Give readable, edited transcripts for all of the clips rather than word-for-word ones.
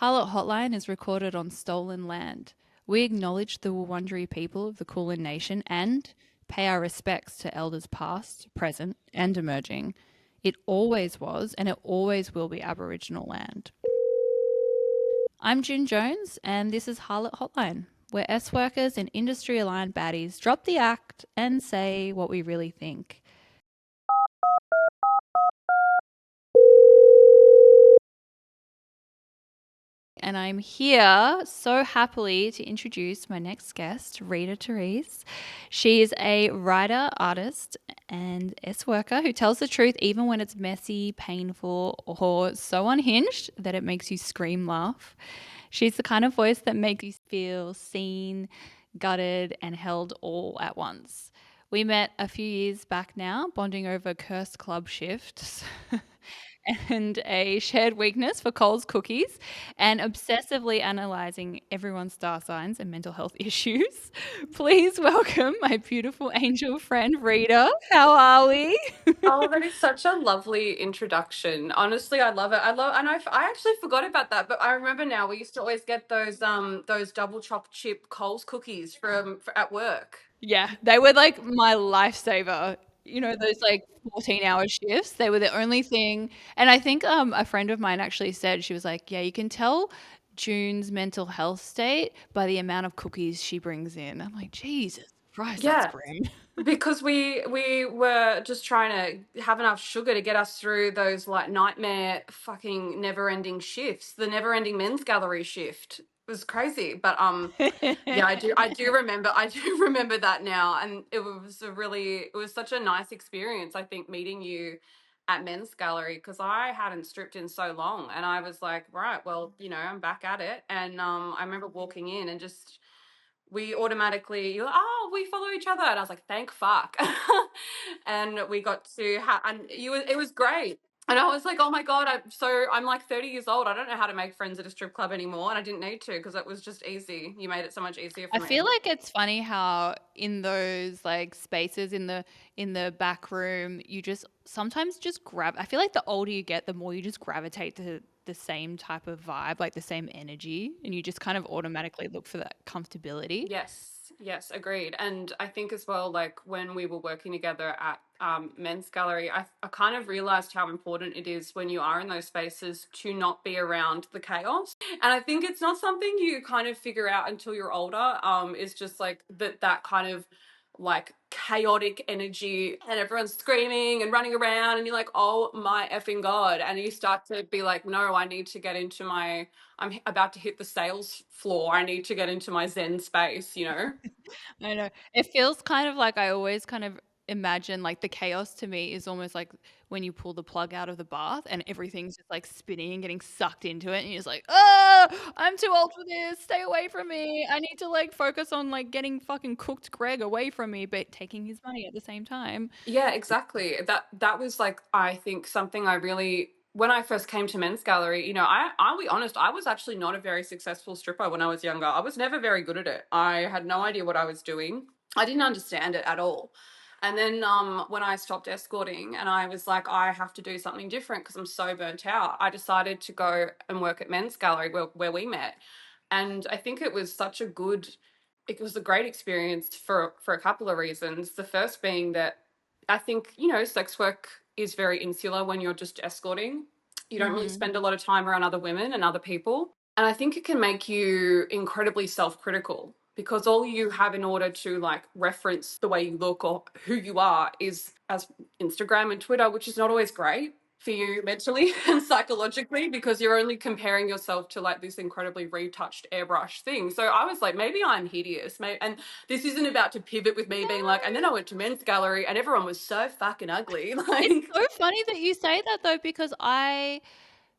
Harlot Hotline is recorded on stolen land. We acknowledge the Wurundjeri people of the Kulin Nation and pay our respects to elders past, present, and emerging. It always was and it always will be Aboriginal land. I'm June Jones, and this is Harlot Hotline, where S workers and industry aligned baddies drop the act and say what we really think. And I'm here so happily to introduce my next guest, Rita Therese. She is a writer, artist, and S worker who tells the truth even when it's messy, painful, or so unhinged that it makes you scream laugh. She's the kind of voice that makes you feel seen, gutted, and held all at once. We met a few years back now, bonding over cursed club shifts. And a shared weakness for Coles cookies and obsessively analyzing everyone's star signs and mental health issues. Please welcome my beautiful angel friend Rita. How are we? Oh, that is such a lovely introduction. Honestly, I love it. And I actually forgot about that, but I remember now. We used to always get those double chocolate chip Coles cookies at work. Yeah, they were like my lifesaver. You know, those like 14-hour shifts, they were the only thing. And I think a friend of mine actually said, she was like, yeah, you can tell June's mental health state by the amount of cookies she brings in. I'm like, Jesus Christ, that's Yeah, grim. because we were just trying to have enough sugar to get us through those like nightmare fucking never-ending shifts. The never-ending men's gallery shift was crazy, but yeah, I do remember that now, and it was such a nice experience. I think meeting you at men's gallery because I hadn't stripped in so long, and I was like, right, well, I'm back at it, and I remember walking in and just we automatically you're like, oh, we follow each other, and I was like, thank fuck. And we got to it was great. And I was like, oh my God, I'm like 30 years old. I don't know how to make friends at a strip club anymore. And I didn't need to because it was just easy. You made it so much easier I for feel me. like it's funny how in those like spaces in the back room, you just sometimes just grab. I feel like the older you get, the more you just gravitate to the same type of vibe, like the same energy, and you just kind of automatically look for that comfortability. Yes, agreed. And I think as well, like when we were working together at men's gallery, I kind of realized how important it is when you are in those spaces to not be around the chaos. And I think it's not something you kind of figure out until you're older. It's just like that kind of like chaotic energy, and everyone's screaming and running around, and you're like, oh my effing God. And you start to be like, no, I need to get into I'm about to hit the sales floor. I need to get into my Zen space. I know. It feels kind of like I always kind of imagine like the chaos to me is almost like when you pull the plug out of the bath and everything's just like spinning and getting sucked into it and you're just like, oh, I'm too old for this. Stay away from me. I need to like focus on like getting fucking cooked Greg away from me, but taking his money at the same time. Yeah, exactly. That was like, I think something I really, when I first came to men's gallery, I'll be honest, I was actually not a very successful stripper when I was younger. I was never very good at it. I had no idea what I was doing. I didn't understand it at all. And then when I stopped escorting and I was like, I have to do something different because I'm so burnt out, I decided to go and work at men's gallery where we met. And I think it was a great experience for a couple of reasons. The first being that I think, sex work is very insular when you're just escorting. You don't really Mm-hmm. spend a lot of time around other women and other people. And I think it can make you incredibly self-critical because all you have in order to like reference the way you look or who you are is as Instagram and Twitter, which is not always great for you mentally and psychologically because you're only comparing yourself to like this incredibly retouched airbrush thing. So I was like, maybe I'm hideous. And this isn't about to pivot with me being like, and then I went to men's gallery and everyone was so fucking ugly. It's Like, so funny that you say that though, because I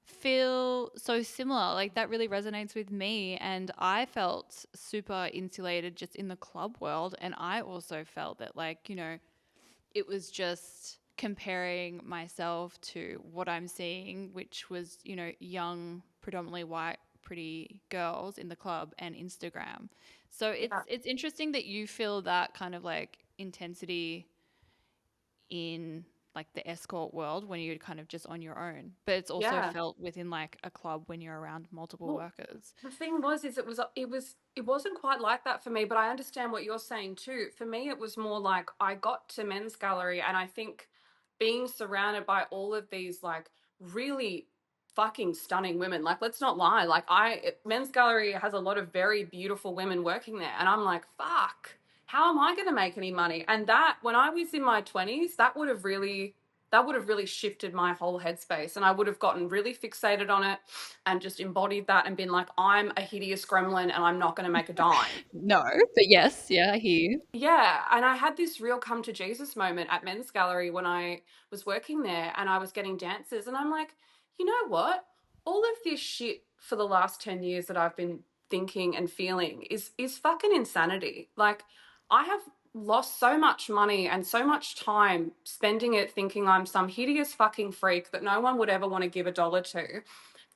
feel so similar. Like that really resonates with me. And I felt super insulated just in the club world. And I also felt that, like, it was just comparing myself to what I'm seeing, which was, young, predominantly white, pretty girls in the club and Instagram. So yeah. it's interesting that you feel that kind of like intensity in like the escort world when you're kind of just on your own, but it's also Yeah. felt within like a club when you're around multiple Well, workers. the thing was, is it wasn't quite like that for me, but I understand what you're saying too. For me, it was more like I got to men's gallery, and I think being surrounded by all of these like really fucking stunning women. Like, let's not lie. Like, men's gallery has a lot of very beautiful women working there, and I'm like, fuck. How am I going to make any money? And that, when I was in my 20s, that would have really shifted my whole headspace, and I would have gotten really fixated on it and just embodied that and been like, I'm a hideous gremlin and I'm not going to make a dime. No, but yes, yeah, I hear you. Yeah, and I had this real come to Jesus moment at Men's Gallery when I was working there and I was getting dancers, and I'm like, you know what? All of this shit for the last 10 years that I've been thinking and feeling is fucking insanity. Like, I have lost so much money and so much time spending it thinking I'm some hideous fucking freak that no one would ever want to give a dollar to.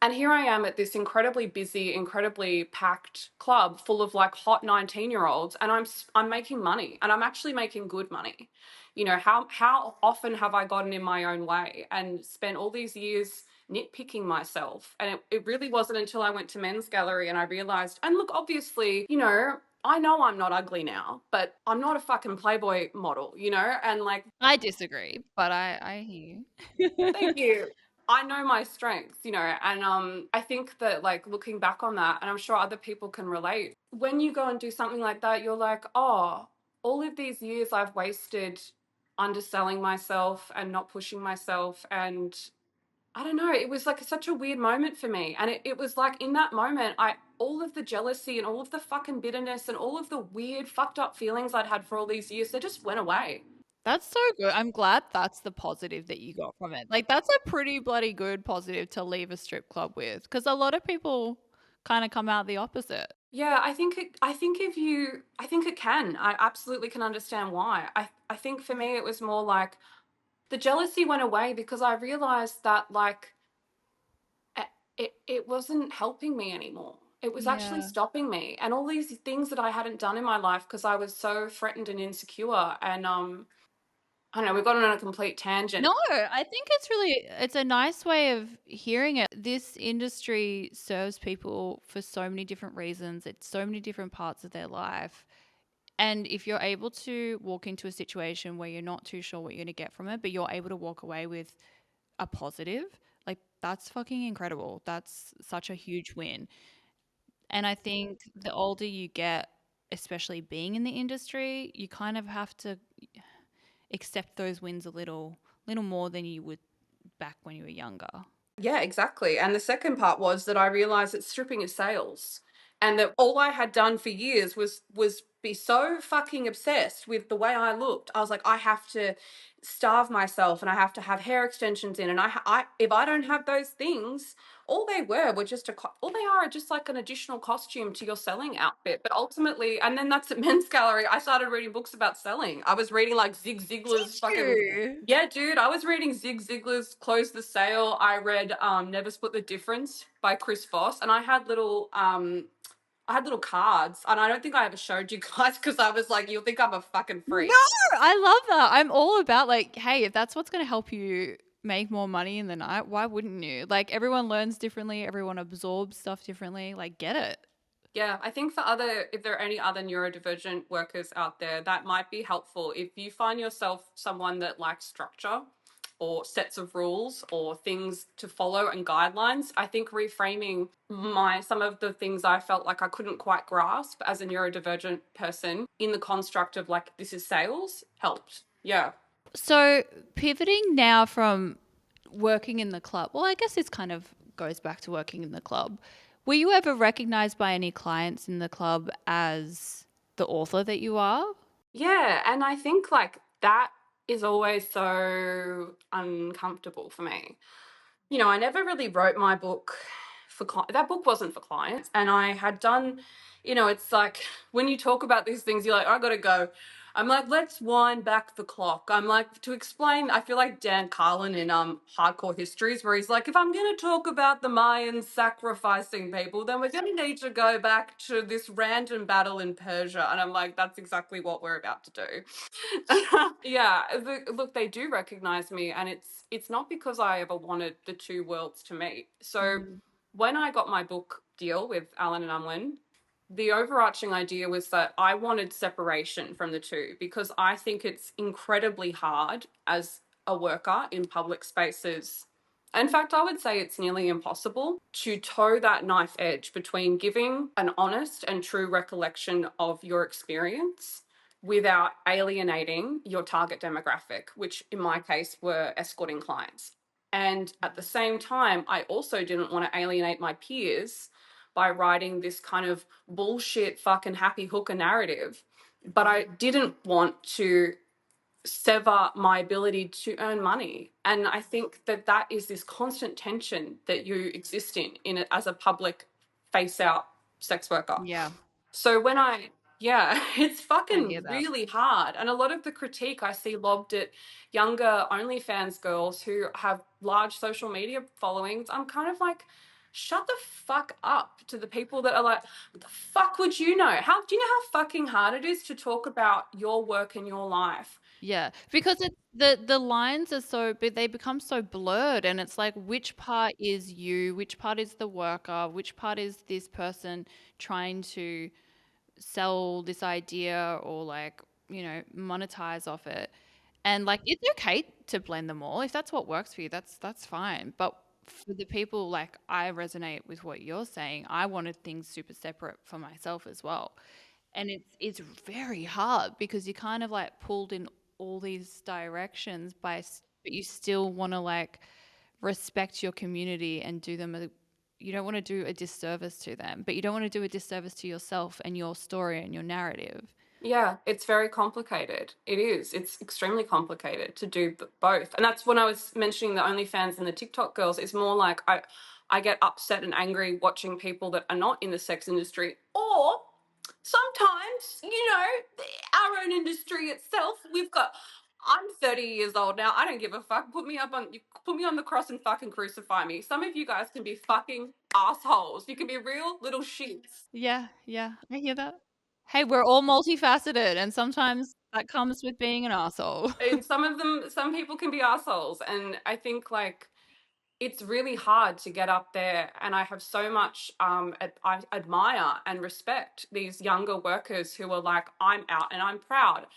And here I am at this incredibly busy, incredibly packed club full of like hot 19-year-olds, and I'm making money, and I'm actually making good money. You know, how often have I gotten in my own way and spent all these years nitpicking myself? And it really wasn't until I went to Men's Gallery and I realized, and look, obviously, you know, I know I'm not ugly now, but I'm not a fucking Playboy model, you know? And like, I disagree, but I hear you. thank you. I know my strengths, you know, and I think that like looking back on that, and I'm sure other people can relate, when you go and do something like that, you're like, oh, all of these years I've wasted underselling myself and not pushing myself. And I don't know, it was like such a weird moment for me. And it was like in that moment, all of the jealousy and all of the fucking bitterness and all of the weird fucked up feelings I'd had for all these years, they just went away. That's so good. I'm glad that's the positive that you got from it. Like, that's a pretty bloody good positive to leave a strip club with, because a lot of people kind of come out the opposite. Yeah, I think it can. I absolutely can understand why. I think for me it was more like the jealousy went away because I realized that like it wasn't helping me anymore. It was actually Yeah. stopping me, and all these things that I hadn't done in my life because I was so threatened and insecure. And I don't know, we've gone on a complete tangent. No, I think it's a nice way of hearing it. This industry serves people for so many different reasons. It's so many different parts of their life. And if you're able to walk into a situation where you're not too sure what you're going to get from it, but you're able to walk away with a positive, like that's fucking incredible. That's such a huge win. And I think the older you get, especially being in the industry, you kind of have to accept those wins little more than you would back when you were younger. Yeah, exactly. And the second part was that I realized that stripping is sales, and that all I had done for years was be so fucking obsessed with the way I looked. I was like, I have to starve myself, and I have to have hair extensions in, and I if I don't have those things, all they were just all they are just like an additional costume to your selling outfit. But ultimately, and then that's at Men's Gallery. I started reading books about selling. I was reading like Zig Ziglar's Did fucking, you? yeah, dude, I was reading Zig Ziglar's Close the Sale. I read Never Split the Difference by Chris Voss, and I had little cards, and I don't think I ever showed you guys because I was like, you'll think I'm a fucking No, freak. I love that. I'm all about like, hey, if that's what's going to help you make more money in the night, why wouldn't you? Like everyone learns differently, everyone absorbs stuff differently. Like get it. Yeah, I think if there are any other neurodivergent workers out there, that might be helpful. If you find yourself someone that likes structure or sets of rules or things to follow and guidelines, I think reframing some of the things I felt like I couldn't quite grasp as a neurodivergent person in the construct of like, this is sales helped. Yeah. So pivoting now from working in the club, well, I guess this kind of goes back to working in the club. Were you ever recognized by any clients in the club as the author that you are? Yeah, and I think like that is always so uncomfortable for me. You know, I never really wrote my book that book wasn't for clients, and I had done, you know, it's like when you talk about these things, you're like, I gotta go. I'm like, let's wind back the clock. I'm like, to explain, I feel like Dan Carlin in Hardcore Histories, where he's like, if I'm going to talk about the Mayans sacrificing people, then we're going to need to go back to this random battle in Persia. And I'm like, that's exactly what we're about to do. Yeah, look, they do recognize me, and it's not because I ever wanted the two worlds to meet. So Mm. when I got my book deal with Allen and Unwin, the overarching idea was that I wanted separation from the two because I think it's incredibly hard as a worker in public spaces. In fact, I would say it's nearly impossible to toe that knife edge between giving an honest and true recollection of your experience without alienating your target demographic, which in my case were escorting clients. And at the same time, I also didn't want to alienate my peers by writing this kind of bullshit fucking happy hooker narrative. But I didn't want to sever my ability to earn money. And I think that that is this constant tension that you exist in it as a public face out sex worker. Yeah, So when yeah, it's I hear fucking that. really hard. And a lot of the critique I see lobbed at younger OnlyFans girls who have large social media followings, I'm kind of like, shut the fuck up to the people that are like, what the fuck would you know? How do you know how fucking hard it is to talk about your work and your life? Yeah, because it's the lines are so big, they become so blurred, and it's like which part is you, which part is the worker, which part is this person trying to sell this idea or like, monetize off it. And like it's okay to blend them all. If that's what works for you, that's fine. But for the people like I resonate with what you're saying. I wanted things super separate for myself as well. And it's very hard because you kind of like pulled in all these directions but you still want to like respect your community and do them you don't want to do a disservice to them, but you don't want to do a disservice to yourself and your story and your narrative. Yeah, it's very complicated. It is. It's extremely complicated to do both. And that's when I was mentioning the OnlyFans and the TikTok girls. It's more like I get upset and angry watching people that are not in the sex industry, or sometimes, our own industry itself. I'm 30 years old now. I don't give a fuck. Put me on the cross and fucking crucify me. Some of you guys can be fucking assholes. You can be real little shits. Yeah, yeah, I hear that. Hey, we're all multifaceted, and sometimes that comes with being an asshole. And some people can be assholes, and I think like it's really hard to get up there. And I have so much I admire and respect these younger workers who are like, I'm out and I'm proud.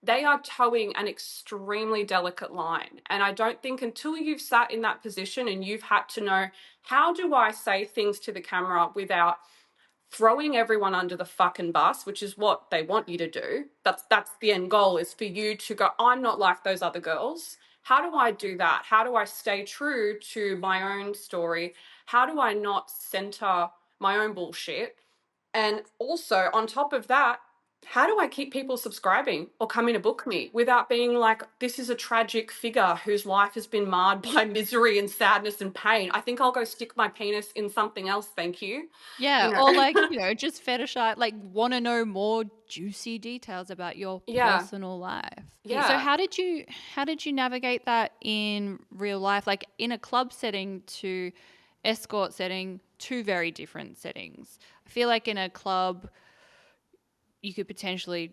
They are towing an extremely delicate line, and I don't think until you've sat in that position and you've had to know, how do I say things to the camera without throwing everyone under the fucking bus, which is what they want you to do. That's the end goal, is for you to go, I'm not like those other girls. How do I do that? How do I stay true to my own story? How do I not center my own bullshit? And also, on top of that, how do I keep people subscribing or coming to book me without being like, this is a tragic figure whose life has been marred by misery and sadness and pain? I think I'll go stick my penis in something else, thank you. Yeah, You know. or like, just fetishize, like want to know more juicy details about your Yeah, personal life. So yeah. how did you navigate that in real life, like in a club setting to escort setting, two very different settings. I feel like in a club you could potentially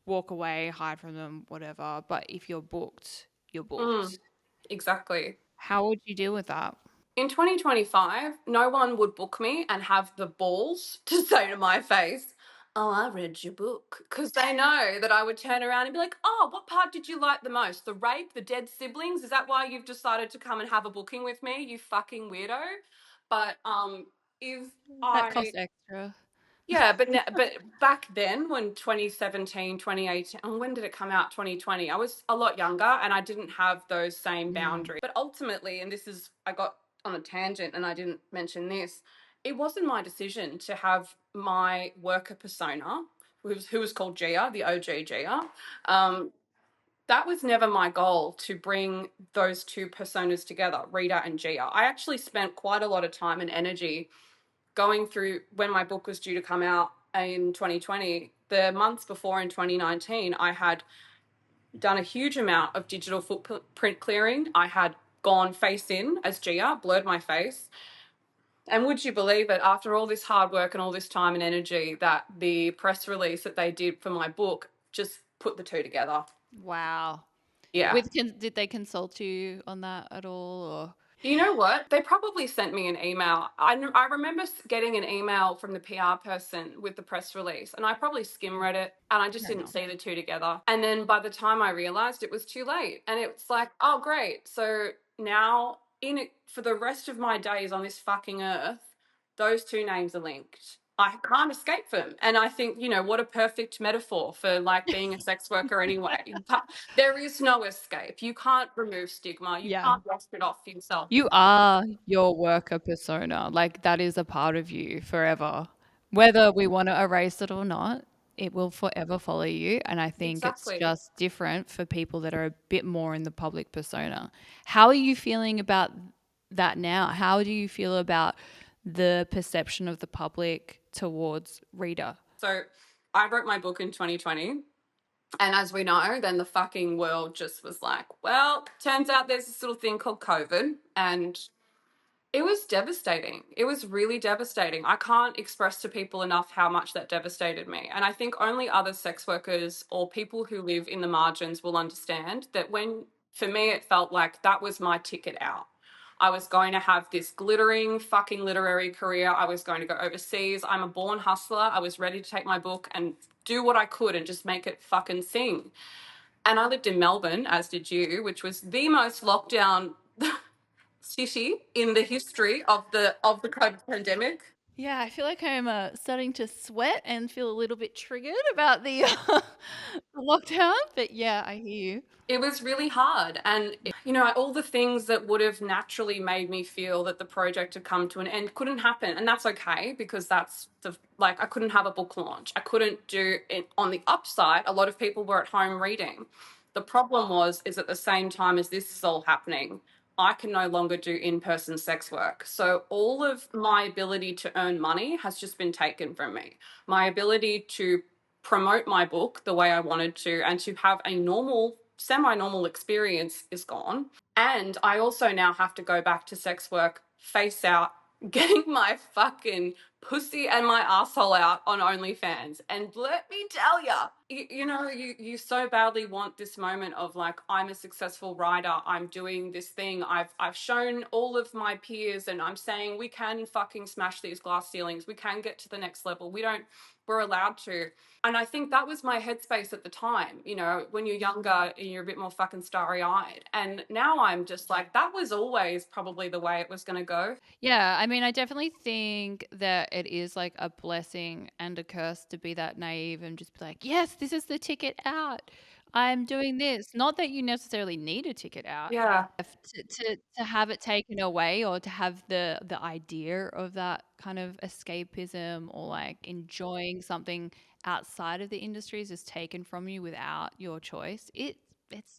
walk away, hide from them, whatever, but if you're booked, you're Mm, booked. exactly. How would you deal with that? In 2025, no one would book me and have the balls to say to my face, oh, I read your book. Because they know that I would turn around and be like, oh, what part did you like the most? The rape, the dead siblings? Is that why you've decided to come and have a booking with me, you fucking weirdo? But if That I costs extra. Yeah, but back then, when 2017, 2018, and when did it come out? 2020. I was a lot younger and I didn't have those same Mm. boundaries. But ultimately, and this is, I got on a tangent and I didn't mention this, it wasn't my decision to have my worker persona, who was called Gia, the OG Gia. Um, that was never my goal, to bring those two personas together, Rita and Gia. I actually spent quite a lot of time and energy going through, when my book was due to come out, in 2020, the months before in 2019, I had done a huge amount of digital footprint clearing. I had gone face in as Gia, blurred my face. And would you believe it, after all this hard work and all this time and energy, that the press release that they did for my book just put the two together? Wow. Yeah. Did they consult you on that at all, or? You know what? They probably sent me an email. I remember getting an email from the PR person with the press release, and I probably skim read it, and I just Fair didn't enough. see the two together. And then by the time I realized, it was too late. And it's like, oh, great. So now, in it, for the rest of my days on this fucking earth, those two names are linked. I can't escape them. And I think, what a perfect metaphor for like being a sex worker anyway. There is no escape. You can't remove stigma. You Yeah. can't wash it off yourself. You are your worker persona. Like, that is a part of you forever. Whether we want to erase it or not, it will forever follow you. And I think it's Exactly. just different for people that are a bit more in the public persona. How are you feeling about that now? How do you feel about the perception of the public towards Rita? So I wrote my book in 2020. And as we know, then the fucking world just was like, well, turns out there's this little thing called COVID. And it was devastating. It was really devastating. I can't express to people enough how much that devastated me. And I think only other sex workers or people who live in the margins will understand that for me, it felt like that was my ticket out. I was going to have this glittering fucking literary career. I was going to go overseas. I'm a born hustler. I was ready to take my book and do what I could and just make it fucking sing. And I lived in Melbourne, as did you, which was the most lockdown city in the history of the COVID pandemic. Yeah, I feel like I'm starting to sweat and feel a little bit triggered about the the lockdown. But yeah, I hear you. It was really hard. And, all the things that would have naturally made me feel that the project had come to an end couldn't happen. And that's okay, because I couldn't have a book launch. I couldn't do it. On the upside, a lot of people were at home reading. The problem is at the same time as this is all happening, I can no longer do in-person sex work. So all of my ability to earn money has just been taken from me. My ability to promote my book the way I wanted to and to have a normal, semi-normal experience is gone. And I also now have to go back to sex work face out, getting my fucking pussy and my asshole out on OnlyFans. And let me tell you so badly want this moment of like, I'm a successful writer. I'm doing this thing. I've shown all of my peers, and I'm saying we can fucking smash these glass ceilings. We can get to the next level. We're allowed to. And I think that was my headspace at the time, when you're younger and you're a bit more fucking starry eyed. And now I'm just like, that was always probably the way it was going to go. Yeah, I mean, I definitely think that it is like a blessing and a curse to be that naive and just be like, yes, this is the ticket out. I'm doing this. Not that you necessarily need a ticket out. Yeah. To have it taken away, or to have the idea of that kind of escapism or like enjoying something outside of the industries is taken from you without your choice. It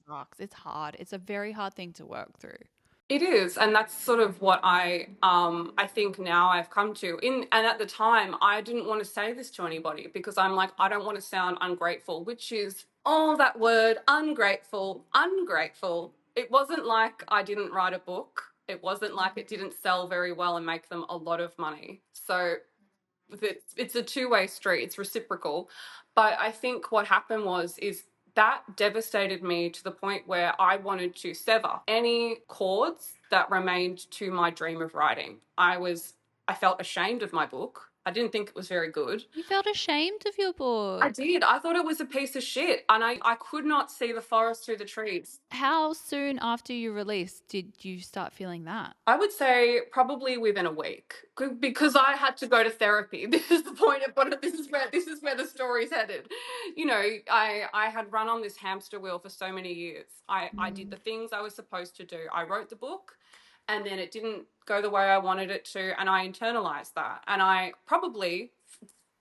sucks. It's hard. It's a very hard thing to work through. It is, and that's sort of what I think now I've come to. And at the time, I didn't want to say this to anybody, because I'm like, I don't want to sound ungrateful, which is all that word, ungrateful, ungrateful. It wasn't like I didn't write a book. It wasn't like it didn't sell very well and make them a lot of money. So it's a two-way street. It's reciprocal. But I think what happened is that devastated me to the point where I wanted to sever any cords that remained to my dream of writing. I felt ashamed of my book. I didn't think it was very good. You felt ashamed of your I book. did. I thought it was a piece of shit, and I could not see the forest through the trees. How soon after you released did you start feeling that? I would say probably within a week, because I had to go to therapy. This is the point of what this is where the story's headed. I had run on this hamster wheel for so many years. I did the things I was supposed to do. I wrote the book, and then it didn't go the way I wanted it to, and I internalized that. And it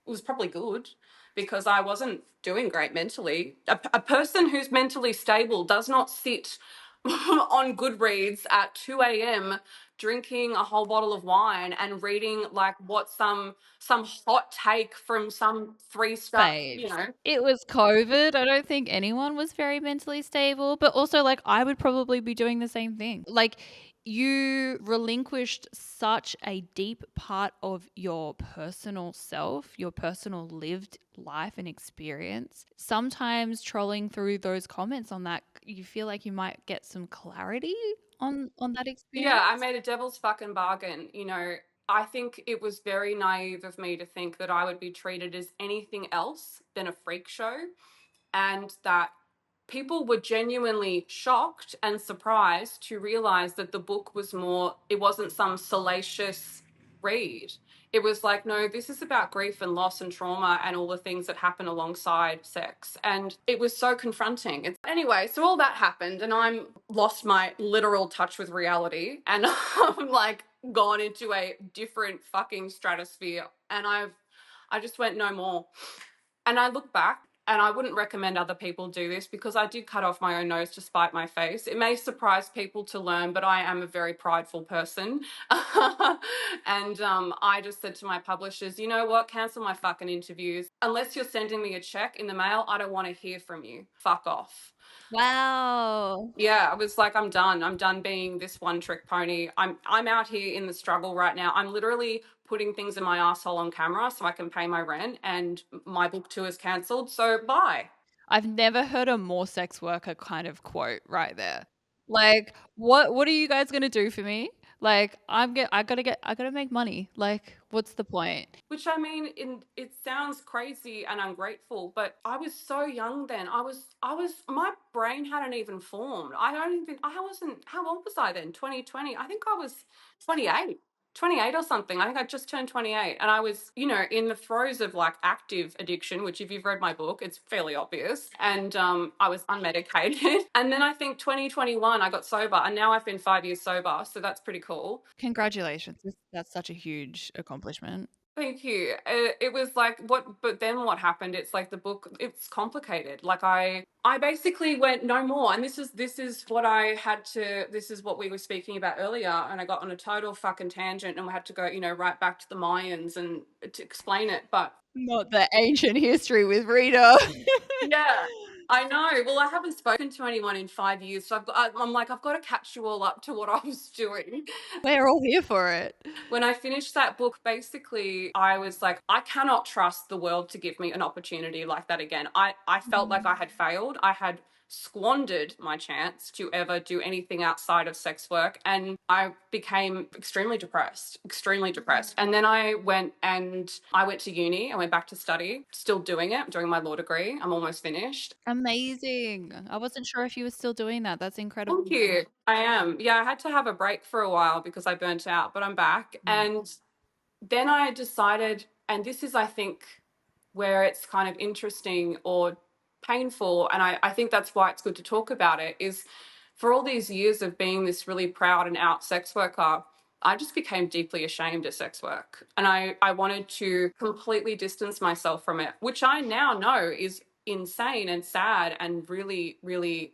was probably good, because I wasn't doing great mentally. A person who's mentally stable does not sit on Goodreads at 2 a.m. drinking a whole bottle of wine and reading like what some hot take from some 3-star, you Babes, know. it was COVID. I don't think anyone was very mentally stable, but also, like, I would probably be doing the same thing. Like, you relinquished such a deep part of your personal self, your personal lived life and experience. Sometimes trolling through those comments on that, you feel like you might get some clarity on that Yeah, I experience. made a devil's fucking bargain. I think it was very naive of me to think that I would be treated as anything else than a freak show, and that people were genuinely shocked and surprised to realize that the book was more, it wasn't some salacious read. It was like, no, this is about grief and loss and trauma and all the things that happen alongside sex. And it was so confronting. Anyway, so all that happened, and I'm lost my literal touch with reality, and I'm like gone into a different fucking stratosphere. And I just went no more. And I look back, and I wouldn't recommend other people do this because I did cut off my own nose to spite my face. It may surprise people to learn, but I am a very prideful person. And I just said to my publishers, you know what? Cancel my fucking interviews. Unless you're sending me a check in the mail, I don't want to hear from you. Fuck off. Wow. Yeah, I was like, I'm done. I'm done being this one trick pony. I'm out here in the struggle right now. I'm literally putting things in my asshole on camera so I can pay my rent, and my book tour is cancelled. So bye. I've never heard a more sex worker kind of quote right there. Like, what are you guys gonna do for me? Like, I gotta make money. Like, what's the point? Which I mean, it sounds crazy and ungrateful, but I was so young then. My brain hadn't even formed. I wasn't, how old was I then? 2020. I think I was 28. 28 or something. I think I just turned 28. And I was, in the throes of like active addiction, which if you've read my book, it's fairly obvious. And I was unmedicated. And then I think 2021, I got sober. And now I've been 5 years sober. So that's pretty cool. Congratulations. That's such a huge accomplishment. Thank you. It was like what, but then what happened? It's like the book. It's complicated. Like I basically went no more, and this is what I had to. This is what we were speaking about earlier, and I got on a total fucking tangent, and we had to go, right back to the Mayans and to explain it. But Not the ancient history with Rita. yeah, I know. Well, I haven't spoken to anyone in 5 years, so I'm like, I've got to catch you all up to what I was doing. We're all here for it. When I finished that book, basically, I was like, I cannot trust the world to give me an opportunity like that again. I felt like I had failed. I had squandered my chance to ever do anything outside of sex work. And I became extremely depressed, extremely depressed. And then I went to uni. I went back to study, still doing it. I'm doing my law degree. I'm almost finished. Amazing. I wasn't sure if you were still doing that. That's Thank incredible. you. I am. Yeah, I had to have a break for a while because I burnt out, but I'm back. And then I decided, and this is, I think, where it's kind of interesting or painful, and I think that's why it's good to talk about it, is for all these years of being this really proud and out sex worker, I just became deeply ashamed of sex work. And I wanted to completely distance myself from it, which I now know is insane and sad and really, really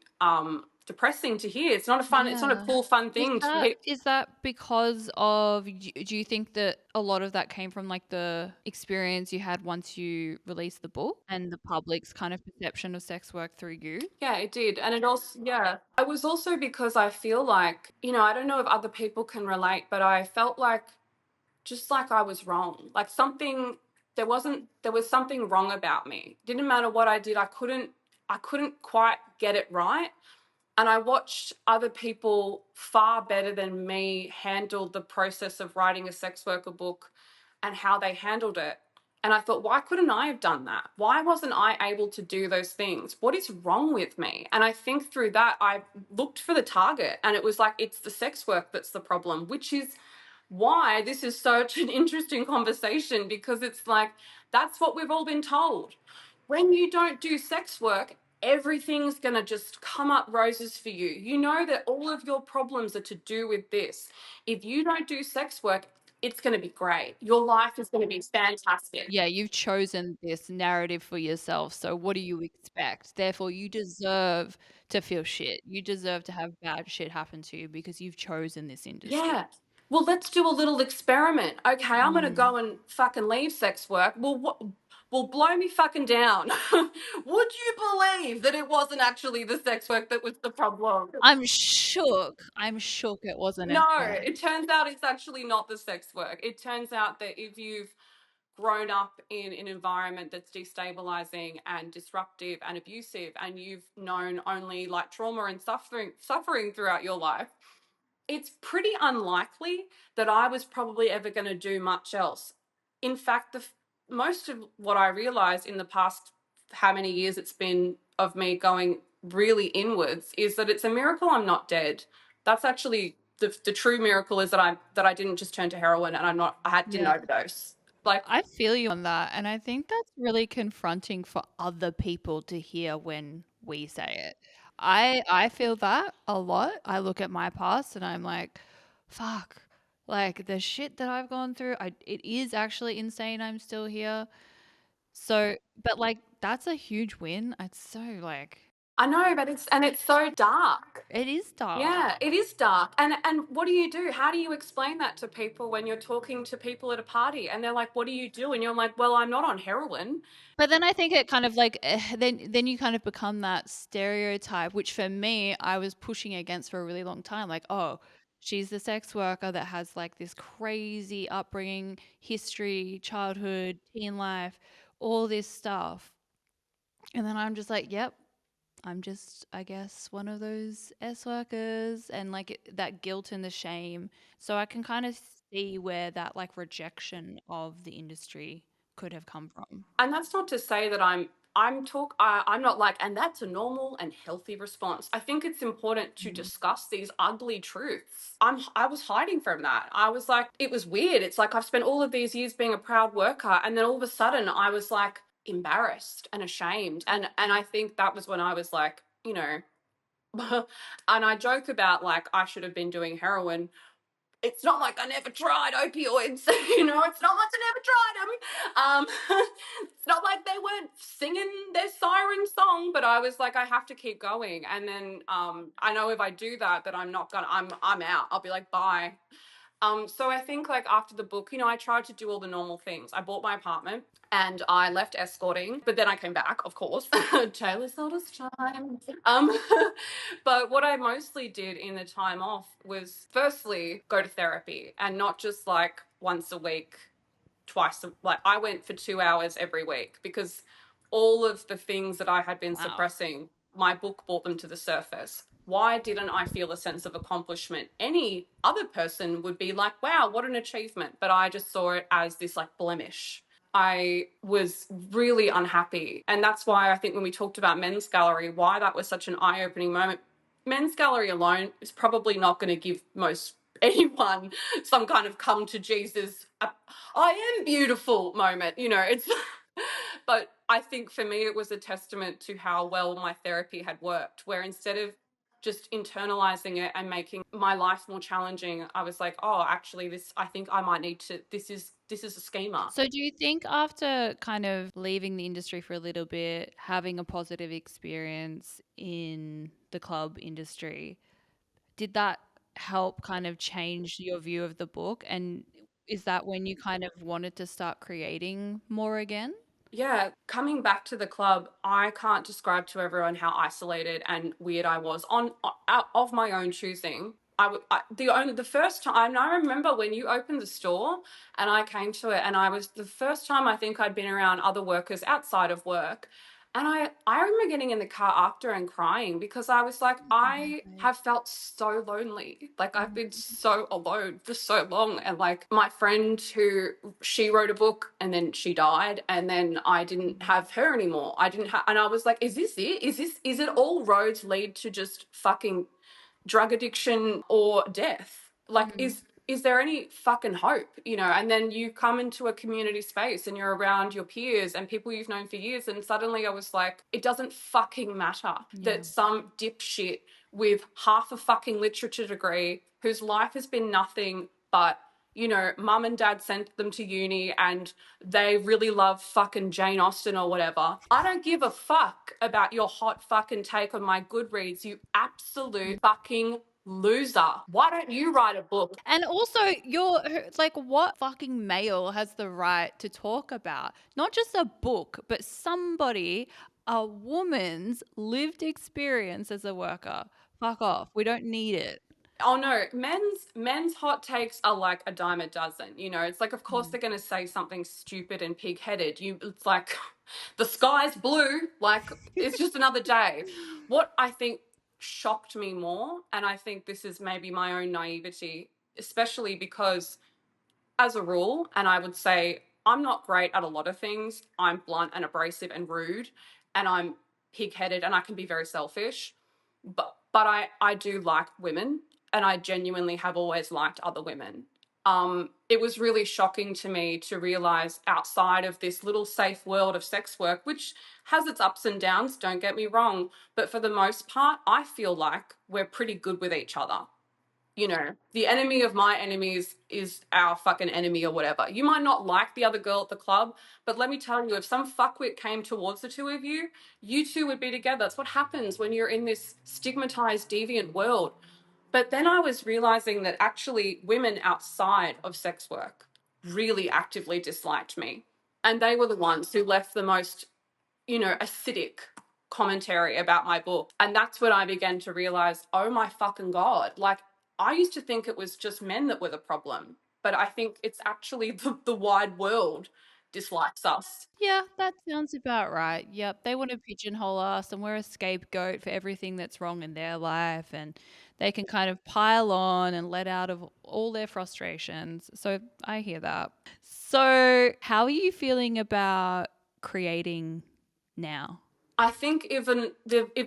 depressing to hear. It's not a Yeah. cool, fun Is thing to that be. is that because of do you think that a lot of that came from, like, the experience you had once you released the book and the public's kind of perception of sex work through you? Yeah, it did. And it also, yeah, it was also because I feel like, I don't know if other people can relate, but I felt like just like I was wrong. Like there was something wrong about me. Didn't matter what I did, I couldn't quite get it right. And I watched other people far better than me handle the process of writing a sex worker book and how they handled it. And I thought, why couldn't I have done that? Why wasn't I able to do those things? What is wrong with me? And I think through that, I looked for the target, and it was like, it's the sex work that's the problem, which is why this is such an interesting conversation, because it's like, that's what we've all been told. When you don't do sex work, everything's going to just come up roses for you. You know that all of your problems are to do with this. If you don't do sex work, it's going to be great. Your life is going to be fantastic. Yeah, you've chosen this narrative for yourself, so what do you expect? Therefore, you deserve to feel shit. You deserve to have bad shit happen to you because you've chosen this industry. Yeah. well, let's do a little experiment. Okay, I'm going to Mm. go and fucking leave sex work. Well, what? Well, blow me fucking down. Would you believe that it wasn't actually the sex work that was the problem? I'm shook. I'm shook it wasn't No, SY. it turns out it's actually not the sex work. It turns out that if you've grown up in an environment that's destabilizing and disruptive and abusive, and you've known only like trauma and suffering throughout your life, it's pretty unlikely that I was probably ever going to do much else. In fact, most of what I realized in the past, how many years it's been of me going really inwards, is that it's a miracle I'm not dead. That's actually the true miracle, is that I didn't just turn to heroin and didn't Yeah. overdose. Like, I feel you on that. And I think that's really confronting for other people to hear when we say it. I feel that a lot. I look at my past and I'm like, fuck. Like the shit that I've gone through, it is actually insane I'm still here. So, but like that's a huge win. It's so like I know, but it's so dark. it is dark. Yeah, it is dark. And what do you do? How do you explain that to people when you're talking to people at a party and they're like, "What do you do?" And you're like, "Well, I'm not on heroin." But then I think it kind of like then you kind of become that stereotype, which for me I was pushing against for a really long time. Like, oh, she's the sex worker that has like this crazy upbringing, history, childhood, teen life, all this stuff. And then I'm just like, yep, I'm just, I guess, one of those S workers, and like that guilt and the shame. So I can kind of see where that like rejection of the industry could have come from. And that's not to say that I'm not like, and that's a normal and healthy response. I think it's important to Mm. discuss these ugly truths. I was hiding from that. I was like, it was weird. It's like I've spent all of these years being a proud worker, and then all of a sudden I was like embarrassed and ashamed. And I think that was when I was like, and I joke about like I should have been doing heroin. It's not like I never tried opioids, it's not like I never tried them. It's not like they weren't singing their siren song, but I was like, I have to keep going. And then I know if I do that, that I'm out. I'll be like, bye. So I think like after the book, I tried to do all the normal things. I bought my apartment and I left escorting, but then I came back, of course. Taylor's oldest time. Um, but what I mostly did in the time off was firstly go to therapy, and not just like once a week, like I went for 2 hours every week, because all of the things that I had been Wow. suppressing, my book brought them to the surface. Why didn't I feel a sense of accomplishment? Any other person would be like, wow, what an achievement. But I just saw it as this like blemish. I was really unhappy. And that's why I think when we talked about Men's Gallery, why that was such an eye opening moment. Men's Gallery alone is probably not going to give most anyone some kind of come to Jesus, I am beautiful moment. It's, but I think for me, it was a testament to how well my therapy had worked, where instead of just internalizing it and making my life more challenging, I was like, oh, actually, I think I might need to, this is a schema. So do you think after kind of leaving the industry for a little bit, having a positive experience in the club industry, did that help kind of change your view of the book? And is that when you kind of wanted to start creating more again? Yeah, coming back to the club, I can't describe to everyone how isolated and weird I was out of my own choosing. The first time I remember when you opened the store and I came to it, and I was the first time I think I'd been around other workers outside of work. And I remember getting in the car after and crying, because I was like, I have felt so lonely. Like I've been so alone for so long. And like my friend she wrote a book and then she died, and then I didn't have her anymore. I didn't have, and I was like, is this it? Is it all roads lead to just fucking drug addiction or death? Like, Mm. is there any fucking hope? And then you come into a community space and you're around your peers and people you've known for years, and suddenly I was like, it doesn't fucking matter Yeah. that some dipshit with half a fucking literature degree, whose life has been nothing but, mum and dad sent them to uni and they really love fucking Jane Austen or whatever. I don't give a fuck about your hot fucking take on my Goodreads, you absolute fucking Loser. Why don't you write a book? And also, you're like, what fucking male has the right to talk about not just a book, but somebody, a woman's lived experience as a worker? Fuck off. We don't need it. Oh no, men's hot takes are like a dime a dozen. You know, it's like of course Mm. they're going to say something stupid and pig-headed. It's like the sky's blue, like it's just another day. What I think shocked me more, and I think this is maybe my own naivety, especially because as a rule, and I would say I'm not great at a lot of things. I'm blunt and abrasive and rude, and I'm pig-headed, and I can be very selfish. But I do like women, and I genuinely have always liked other women. It was really shocking to me to realize outside of this little safe world of sex work, which has its ups and downs, don't get me wrong, but for the most part, I feel like we're pretty good with each other. You know, the enemy of my enemies is our fucking enemy or whatever. You might not like the other girl at the club, but let me tell you, if some fuckwit came towards the two of you, you two would be together. That's what happens when you're in this stigmatized, deviant world. But then I was realizing that actually women outside of sex work really actively disliked me. And they were the ones who left the most, you know, acidic commentary about my book. And that's when I began to realize, oh my fucking God, like I used to think it was just men that were the problem, but I think it's actually the wide world dislikes us. Yeah, that sounds about right. Yep. They want to pigeonhole us and we're a scapegoat for everything that's wrong in their life. And they can kind of pile on and let out of all their frustrations. So I hear that. So, how are you feeling about creating now? I think if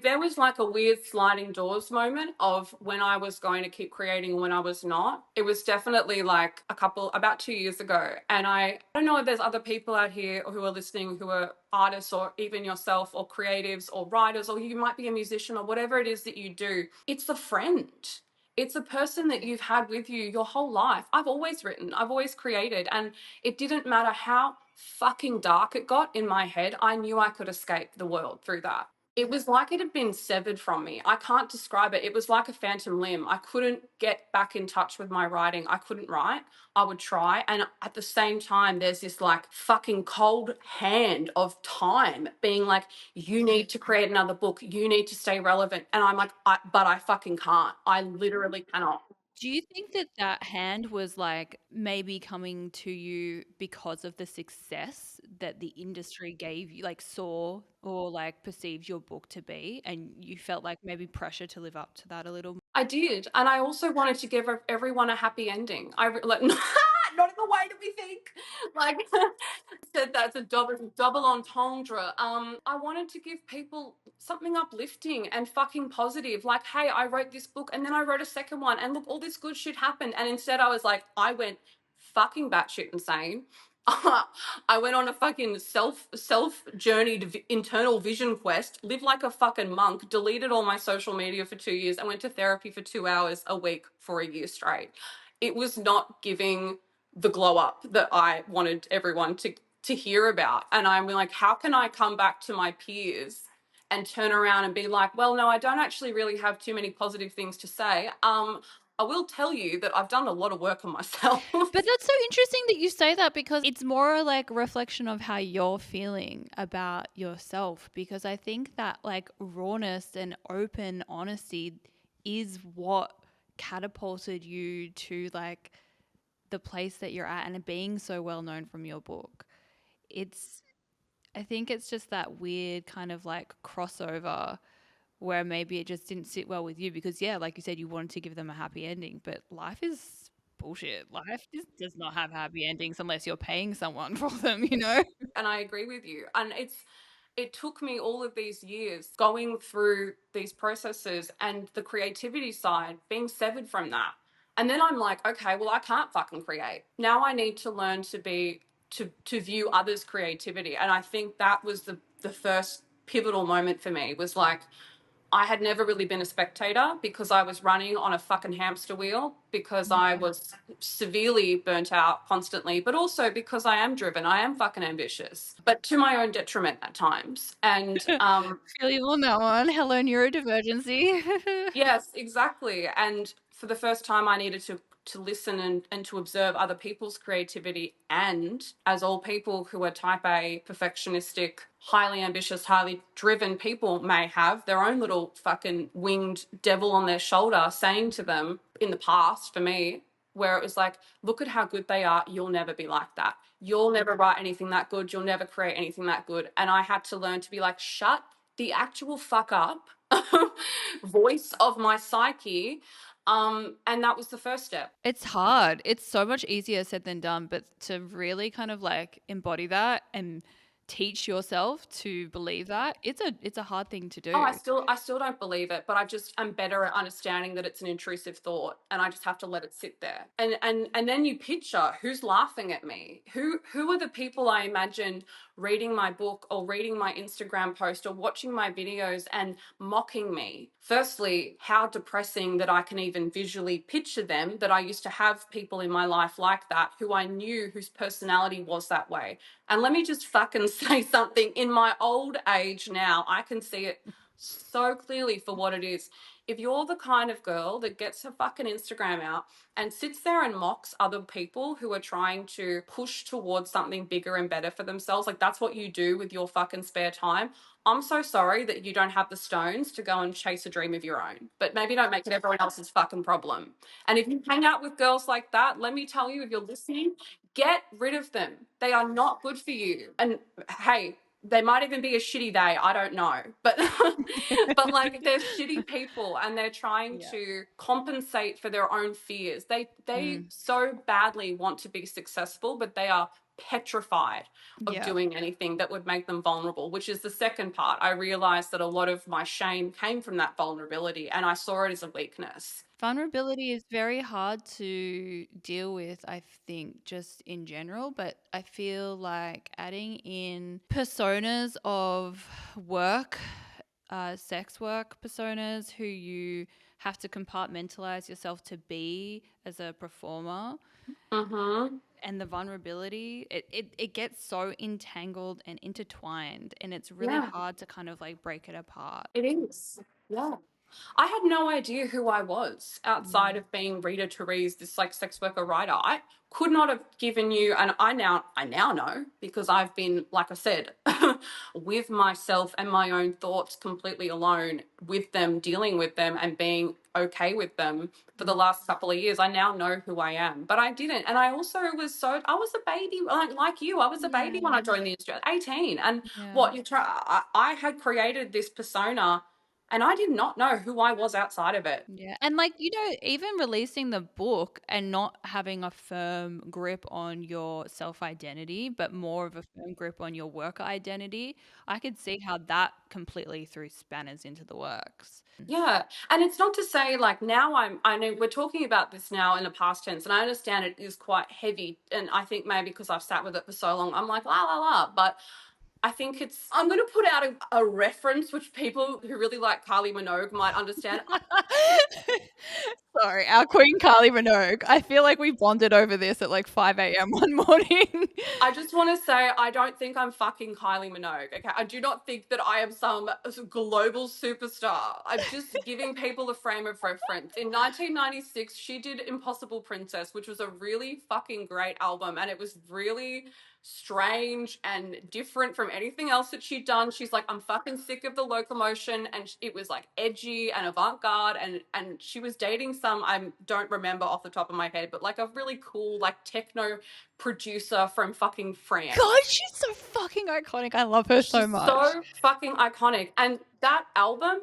there was like a weird sliding doors moment of when I was going to keep creating and when I was not, it was definitely like about 2 years ago. And I don't know if there's other people out here who are listening who are artists or even yourself or creatives or writers, or you might be a musician or whatever it is that you do. It's a friend. It's a person that you've had with you your whole life. I've always written, I've always created, and it didn't matter how fucking dark it got in my head. I knew I could escape the world through that. It was like it had been severed from me. I can't describe it. It was like a phantom limb. I couldn't get back in touch with my writing. I couldn't write. I would try. And at the same time, there's this like fucking cold hand of time being like, you need to create another book. You need to stay relevant. And I'm like, but I fucking can't. I literally cannot. Do you think that that hand was like maybe coming to you because of the success that the industry gave you, like saw or like perceived your book to be, and you felt like maybe pressure to live up to that a little? I did, and I also wanted to give everyone a happy ending. Like, not in the way that we think. Like said, that's a double entendre. I wanted to give people something uplifting and fucking positive. Like, hey, I wrote this book, and then I wrote a second one, and look, all this good shit happened. And instead, I was like, I went fucking batshit insane. I went on a fucking self journeyed internal vision quest, lived like a fucking monk, deleted all my social media for 2 years, and went to therapy for 2 hours a week for a year straight. It was not giving the glow up that I wanted everyone to hear about. And I'm like, how can I come back to my peers and turn around and be like, well, no, I don't actually really have too many positive things to say. I will tell you that I've done a lot of work on myself. But that's so interesting that you say that because it's more like a reflection of how you're feeling about yourself. Because I think that like rawness and open honesty is what catapulted you to like the place that you're at and being so well known from your book. It's, I think it's just that weird kind of like crossover where maybe it just didn't sit well with you because yeah, like you said, you wanted to give them a happy ending, but life is bullshit. Life just does not have happy endings unless you're paying someone for them, you know? And I agree with you. And it took me all of these years going through these processes and the creativity side being severed from that. And then I'm like, okay, well, I can't fucking create. Now I need to learn to view others' creativity. And I think that was the first pivotal moment for me was like, I had never really been a spectator because I was running on a fucking hamster wheel because I was severely burnt out constantly, but also because I am driven. I am fucking ambitious, but to my own detriment at times. And Feel you on that one. Hello, neurodivergency. yes, exactly. And for the first time, I needed to listen and to observe other people's creativity. And as all people who are type A, perfectionistic, highly ambitious, highly driven people may have their own little fucking winged devil on their shoulder saying to them in the past, for me, where it was like, look at how good they are. You'll never be like that. You'll never write anything that good. You'll never create anything that good. And I had to learn to be like, shut the actual fuck up voice of my psyche. And that was the first step. It's hard. It's so much easier said than done, but to really kind of like embody that and teach yourself to believe that, it's a hard thing to Oh, do. I still don't believe it, but I just am better at understanding that it's an intrusive thought, and I just have to let it sit there. And then you picture who's laughing at me. Who are the people I imagine reading my book or reading my Instagram post or watching my videos and mocking me? Firstly, how depressing that I can even visually picture them, that I used to have people in my life like that who I knew whose personality was that way. And let me just fucking say something. In my old age now, I can see it so clearly for what it is. If you're the kind of girl that gets her fucking Instagram out and sits there and mocks other people who are trying to push towards something bigger and better for themselves, like that's what you do with your fucking spare time, I'm so sorry that you don't have the stones to go and chase a dream of your own. But maybe don't make it everyone else's fucking problem. And if you hang out with girls like that, let me tell you, if you're listening, get rid of them. They are not good for you. And hey, they might even be a shitty day. I don't know. But but like they're shitty people and they're trying Yeah. to compensate for their own fears. They Mm. so badly want to be successful, but they are petrified of Yeah. doing anything that would make them vulnerable, which is the second part. I realized that a lot of my shame came from that vulnerability and I saw it as a weakness. Vulnerability is very hard to deal with, I think, just in general. But I feel like adding in personas of work, sex work personas who you have to compartmentalize yourself to be as a performer, Mm-hmm. and the vulnerability, it gets so entangled and intertwined, and it's really Yeah, hard to kind of like break it apart. it is. Yeah. I had no idea who I was outside Mm. of being Rita Therese, this like sex worker writer. I could not have given you, and I now know because I've been, like I said, with myself and my own thoughts completely alone with them, dealing with them and being okay with them for the Mm. last couple of years. I now know who I am, but I didn't. And I also I was a baby, like you, I was a baby when I Yeah. joined the industry at 18. And Yeah. what you try, I had created this persona and I did not know who I was outside of it. Yeah. And like, even releasing the book and not having a firm grip on your self identity, but more of a firm grip on your worker identity, I could see how that completely threw spanners into the works. Yeah. And it's not to say like now I know we're talking about this now in the past tense, and I understand it is quite heavy. And I think maybe because I've sat with it for so long, I'm like, la, la, la. But I think I'm going to put out a reference which people who really like Kylie Minogue might understand. Sorry, our queen Kylie Minogue. I feel like we bonded over this at like 5 a.m. one morning. I just want to say I don't think I'm fucking Kylie Minogue. Okay, I do not think that I am some global superstar. I'm just giving people a frame of reference. In 1996, she did Impossible Princess, which was a really fucking great album, and it was really strange and different from anything else that she'd done. She's like, I'm fucking sick of the locomotion, and it was like edgy and avant-garde, and she was dating some, I don't remember off the top of my head, but like a really cool like techno producer from fucking France. God, she's so fucking iconic. I love her so She's much. so fucking iconic. And that album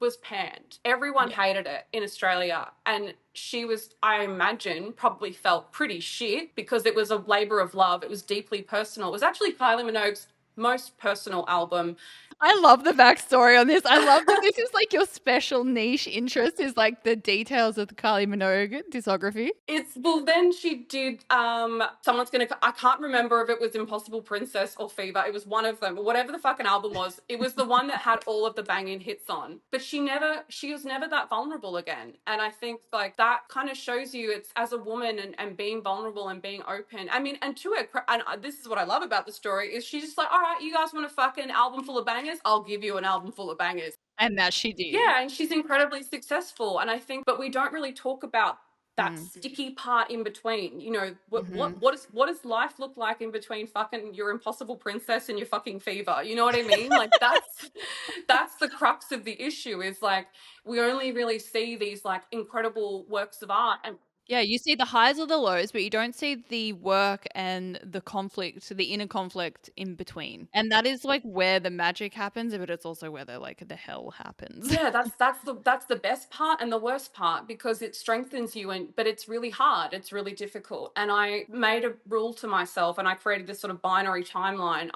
was panned. Everyone Yeah. hated it in Australia. And she was, I imagine, probably felt pretty shit because it was a labor of love. It was deeply personal. It was actually Kylie Minogue's most personal album. I love the backstory on this. I love that this is like your special niche interest is like the details of the Kylie Minogue discography. It's well, then she did someone's gonna, I can't remember if it was Impossible Princess or Fever. It was one of them, but whatever the fucking album was, it was the one that had all of the banging hits on. But she was never that vulnerable again. And I think like that kind of shows you it's as a woman, and being vulnerable and being open. I mean, and to her, and this is what I love about the story, is she's just like, all right, you guys want a fucking album full of bangers? I'll give you an album full of bangers. And that she did. Yeah, and she's incredibly successful. And I think, but we don't really talk about that sticky part in between. You know, what does life look like in between fucking your Impossible Princess and your fucking Fever? You know what I mean? Like that's the crux of the issue. Is like we only really see these like incredible works of art, and Yeah, you see the highs or the lows, but you don't see the work and the conflict, the inner conflict in between. And that is like where the magic happens, but it's also where the hell happens. yeah, that's the best part and the worst part, because it strengthens you, and but it's really hard, it's really difficult. And I made a rule to myself, and I created this sort of binary timeline.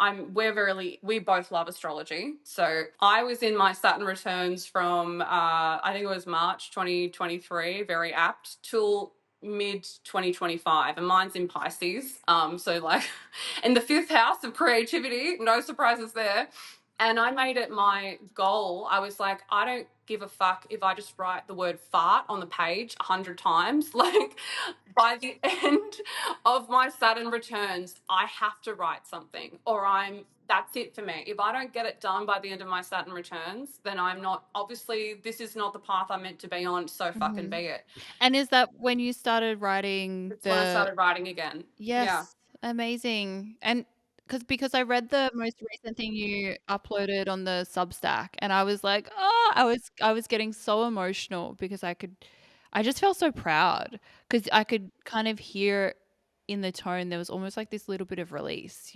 We both love astrology, so I was in my Saturn returns from I think it was March 2023, very apt, till mid 2025, and mine's in Pisces, so like in the fifth house of creativity, no surprises there. And I made it my goal. I was like, I don't give a fuck if I just write the word fart on the page 100 times. Like, by the end of my Saturn returns, I have to write something, or that's it for me. If I don't get it done by the end of my Saturn returns, then I'm not, obviously, this is not the path I'm meant to be on, so fucking be it. And is that when you started writing It's when I started writing again. Yeah. Yes, amazing. And because I read the most recent thing you uploaded on the Substack, and I was like, "Oh," I was getting so emotional because I just felt so proud because I could kind of hear in the tone there was almost like this little bit of release,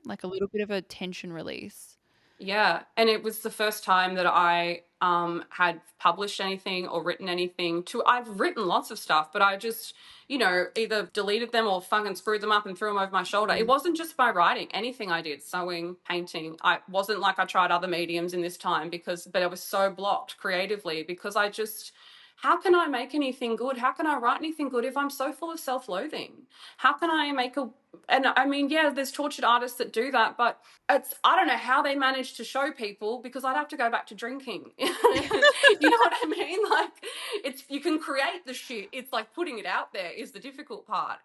like a little bit of a tension release. Yeah, and it was the first time that I had published anything or written anything. I've written lots of stuff, but I just, either deleted them or fucking screwed them up and threw them over my shoulder. It wasn't just by writing. Anything I did, sewing, painting. I wasn't like I tried other mediums in this time, but I was so blocked creatively because I just, how can I make anything good? How can I write anything good if I'm so full of self-loathing? How can I and I mean, yeah, there's tortured artists that do that, but I don't know how they manage to show people, because I'd have to go back to drinking. You know what I mean? Like, you can create the shit. It's like putting it out there is the difficult part.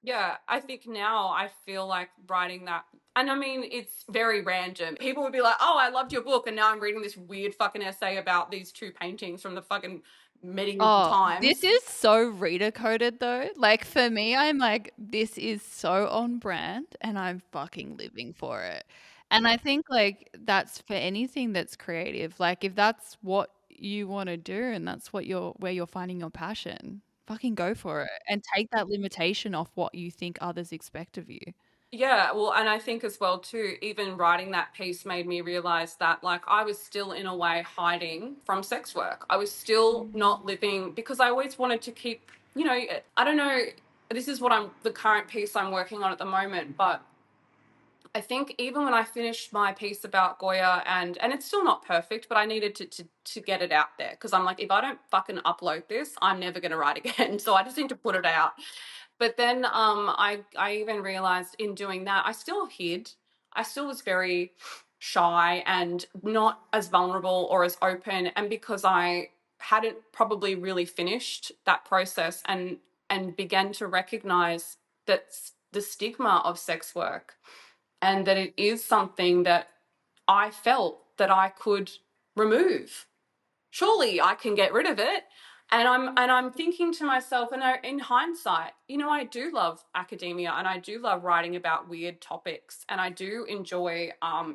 Yeah, I think now I feel like writing that. And I mean, it's very random. People would be like, "Oh, I loved your book," and now I'm reading this weird fucking essay about these two paintings from the fucking medieval Oh, times. this is so Rita coded though. Like for me, I'm like, this is so on brand and I'm fucking living for it. And I think like that's for anything that's creative. Like if that's what you want to do and that's where you're finding your passion, fucking go for it and take that limitation off what you think others expect of you. Yeah, well, and I think as well too, even writing that piece made me realize that like I was still in a way hiding from sex work. I was still not living, because I always wanted to keep, I don't know, this is the current piece I'm working on at the moment, but I think even when I finished my piece about Goya, and it's still not perfect, but I needed to get it out there, because I'm like, if I don't fucking upload this, I'm never going to write again. So I just need to put it out. But then I even realized in doing that, I still hid. I still was very shy and not as vulnerable or as open. And because I hadn't probably really finished that process, and began to recognize that the stigma of sex work, and that it is something that I felt that I could remove. Surely I can get rid of it. And I'm thinking to myself, and in hindsight, I do love academia, and I do love writing about weird topics, and I do enjoy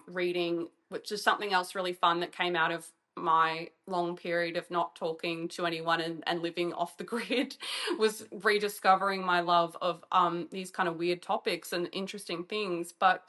reading, which is something else really fun that came out of my long period of not talking to anyone, and living off the grid, was rediscovering my love of these kind of weird topics and interesting things. But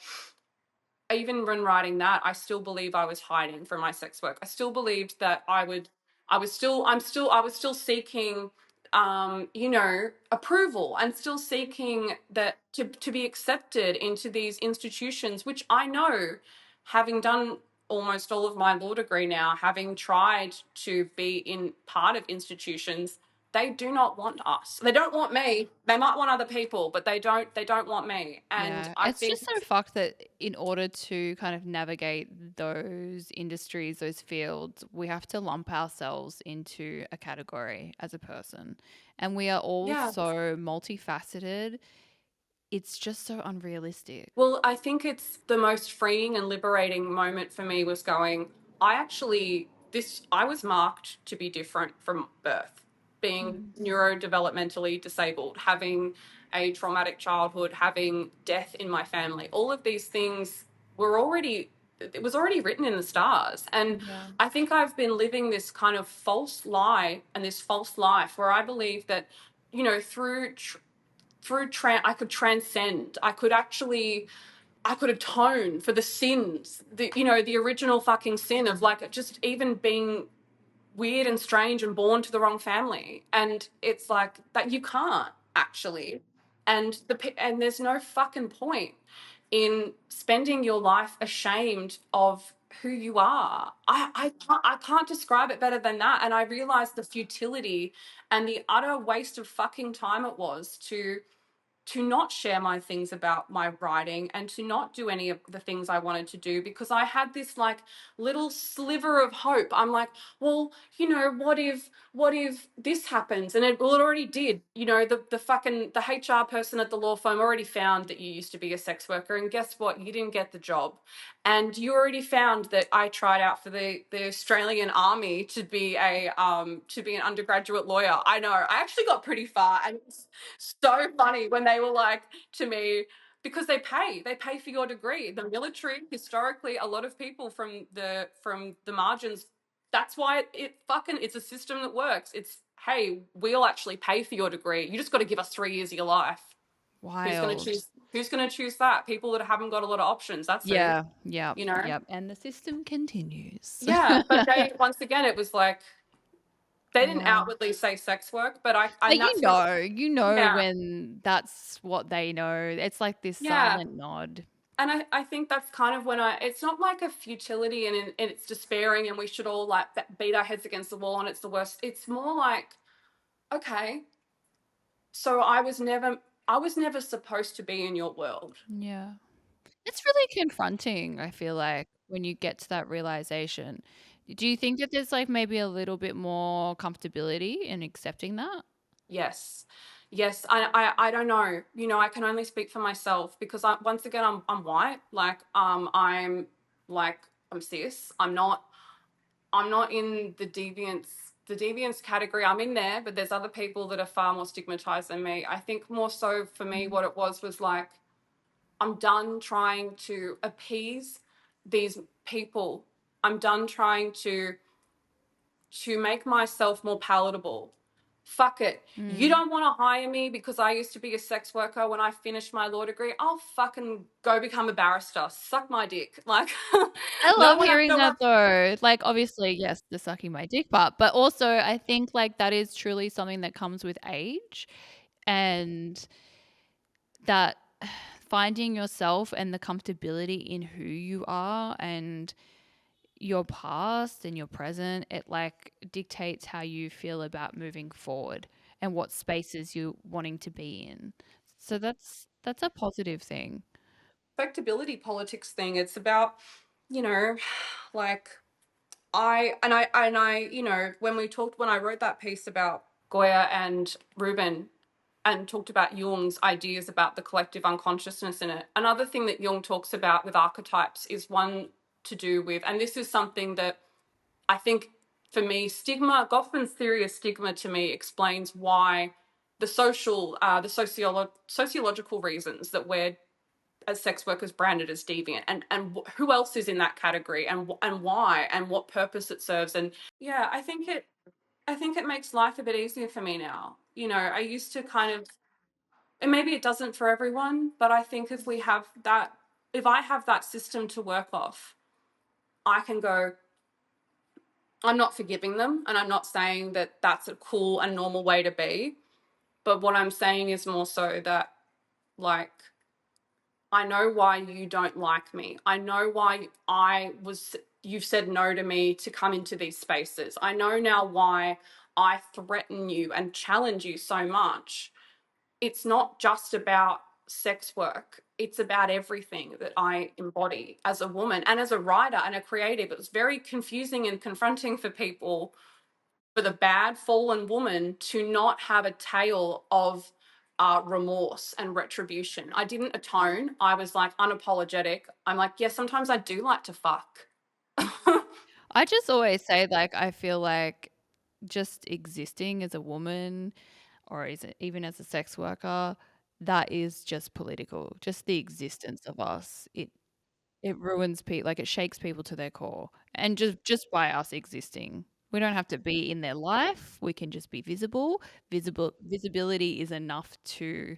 even when writing that, I still believe I was hiding from my sex work. I still believed that I was still seeking approval, and still seeking that to be accepted into these institutions, which I know, having done almost all of my law degree now, having tried to be in part of institutions, they do not want us. They don't want me. They might want other people, but they don't want me. And Yeah, I it's think just so fucked that in order to kind of navigate those industries, those fields, we have to lump ourselves into a category as a person. And we are all yeah. so multifaceted. It's just so unrealistic. Well, I think it's the most freeing and liberating moment for me was going, I was marked to be different from birth, being Mm. neurodevelopmentally disabled, having a traumatic childhood, having death in my family. All of these things it was already written in the stars. And Yeah. I think I've been living this kind of false lie and this false life where I believe that, I could transcend. I could atone for the sins, the original fucking sin of like just even being weird and strange and born to the wrong family. And it's like that you can't actually. And there's no fucking point in spending your life ashamed of who you are. I can't describe it better than that. And I realized the futility and the utter waste of fucking time it was to not share my things about my writing and to not do any of the things I wanted to do, because I had this like little sliver of hope. I'm like, well, what if this happens? And it already did. The HR person at the law firm already found that you used to be a sex worker, and guess what? You didn't get the job. And you already found that I tried out for the Australian Army to be an undergraduate lawyer. I know. I actually got pretty far, and it's so funny when they were like to me, because they pay for your degree. The military, historically, a lot of people from the margins, that's why it's a system that works. It's, hey, we'll actually pay for your degree. You just got to give us 3 years of your life. Who's going to Wild. choose? Who's going to choose that? People that haven't got a lot of options. That's who. Yeah. Yep. You know. Yep. And the system continues. Yeah, but they once again, it was like they didn't Yeah. outwardly say sex work, but I But and that's when you know yeah, when that's what they know. It's like this yeah. silent nod. And I think that's kind of when it's not like a futility and it's despairing and we should all like beat our heads against the wall and it's the worst. It's more like, okay, so I was never supposed to be in your world. Yeah. It's really confronting, I feel like, when you get to that realization. Do you think that there's like maybe a little bit more comfortability in accepting that? Yes. Yes, I don't know. I can only speak for myself because once again I'm white. Like I'm cis. I'm not in the deviance category. I'm in there, but there's other people that are far more stigmatized than me. I think more so for me, Mm. what it was like, I'm done trying to appease these people. I'm done trying to make myself more palatable. Fuck it. You Mm. don't want to hire me because I used to be a sex worker when I finished my law degree. I'll fucking go become a barrister. Suck my dick. Like, I no love one, hearing no one. that though. Like, obviously, yes, the sucking my dick part, but also I think like that is truly something that comes with age, and that finding yourself and the comfortability in who you are and your past and your present, it like dictates how you feel about moving forward and what spaces you're wanting to be in. So that's a positive thing. Respectability politics thing. It's about, you know, like I when I wrote that piece about Goya and Rubin and talked about Jung's ideas about the collective unconsciousness in it. Another thing that Jung talks about with archetypes is one to do with, and this is something that I think for me, Goffman's theory of stigma to me explains why the sociological reasons that we're as sex workers branded as deviant, and who else is in that category, and why, and what purpose it serves. And yeah, I think it makes life a bit easier for me now. I used to kind of, and maybe it doesn't for everyone, but I think if I have that system to work off, I can go, I'm not forgiving them, and I'm not saying that that's a cool and normal way to be. But what I'm saying is more so that, like, I know why you don't like me. I know why you've said no to me to come into these spaces. I know now why I threaten you and challenge you so much. It's not just about sex work. It's about everything that I embody as a woman and as a writer and a creative. It was very confusing and confronting for people, for the bad fallen woman to not have a tale of remorse and retribution. I didn't atone. I was like unapologetic. I'm like, yeah, sometimes I do like to fuck. I just always say, like, I feel like just existing as a woman or is it even as a sex worker, that is just political. Just the existence of us. It ruins people, like, it shakes people to their core. And just by us existing. We don't have to be in their life. We can just be visible. Visibility is enough to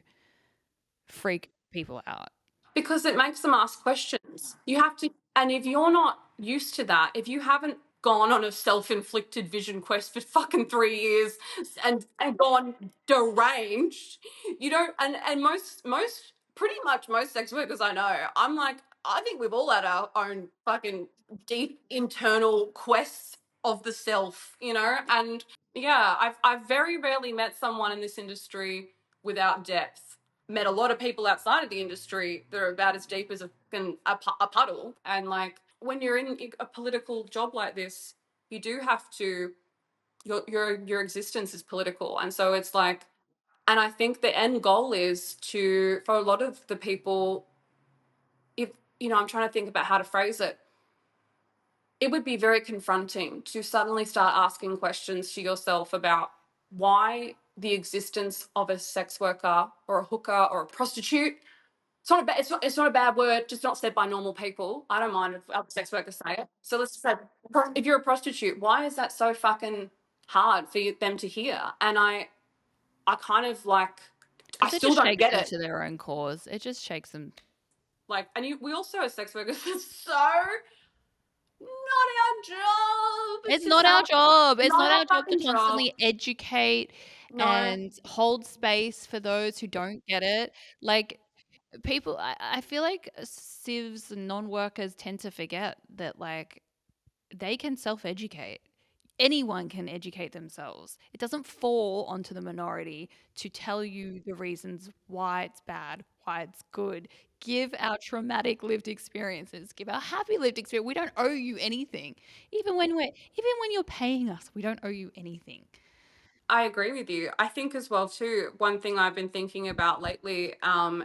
freak people out. Because it makes them ask questions. You have to, and if you're not used to that, if you haven't gone on a self-inflicted vision quest for fucking 3 years and gone deranged, you don't. And most pretty much most sex workers I know, I'm like, I think we've all had our own fucking deep internal quests of the self, and yeah, I've very rarely met someone in this industry without depth. Met a lot of people outside of the industry that are about as deep as a puddle. And like when you're in a political job like this, you do have to, your existence is political. And so it's like, and I think the end goal is to, for a lot of the people, if, I'm trying to think about how to phrase it, it would be very confronting to suddenly start asking questions to yourself about why the existence of a sex worker or a hooker or a prostitute. It's not a bad word, just not said by normal people. I don't mind if other sex workers say it. So let's say, if you're a prostitute, why is that so fucking hard for them to hear? And I kind of like, I Because it still just don't shakes get them it. to their own cause. It just shakes them. Like, and we also as sex workers, it's so not our job. It's It's just not our job. It's not not our our job to fucking job. constantly educate No, and hold space for those who don't get it. Like, people, I feel like civs and non-workers tend to forget that, like, they can self-educate. Anyone can educate themselves. It doesn't fall onto the minority to tell you the reasons why it's bad, why it's good. Give our traumatic lived experiences, give our happy lived experience. We don't owe you anything. Even when you're paying us, we don't owe you anything. I agree with you. I think as well too. One thing I've been thinking about lately,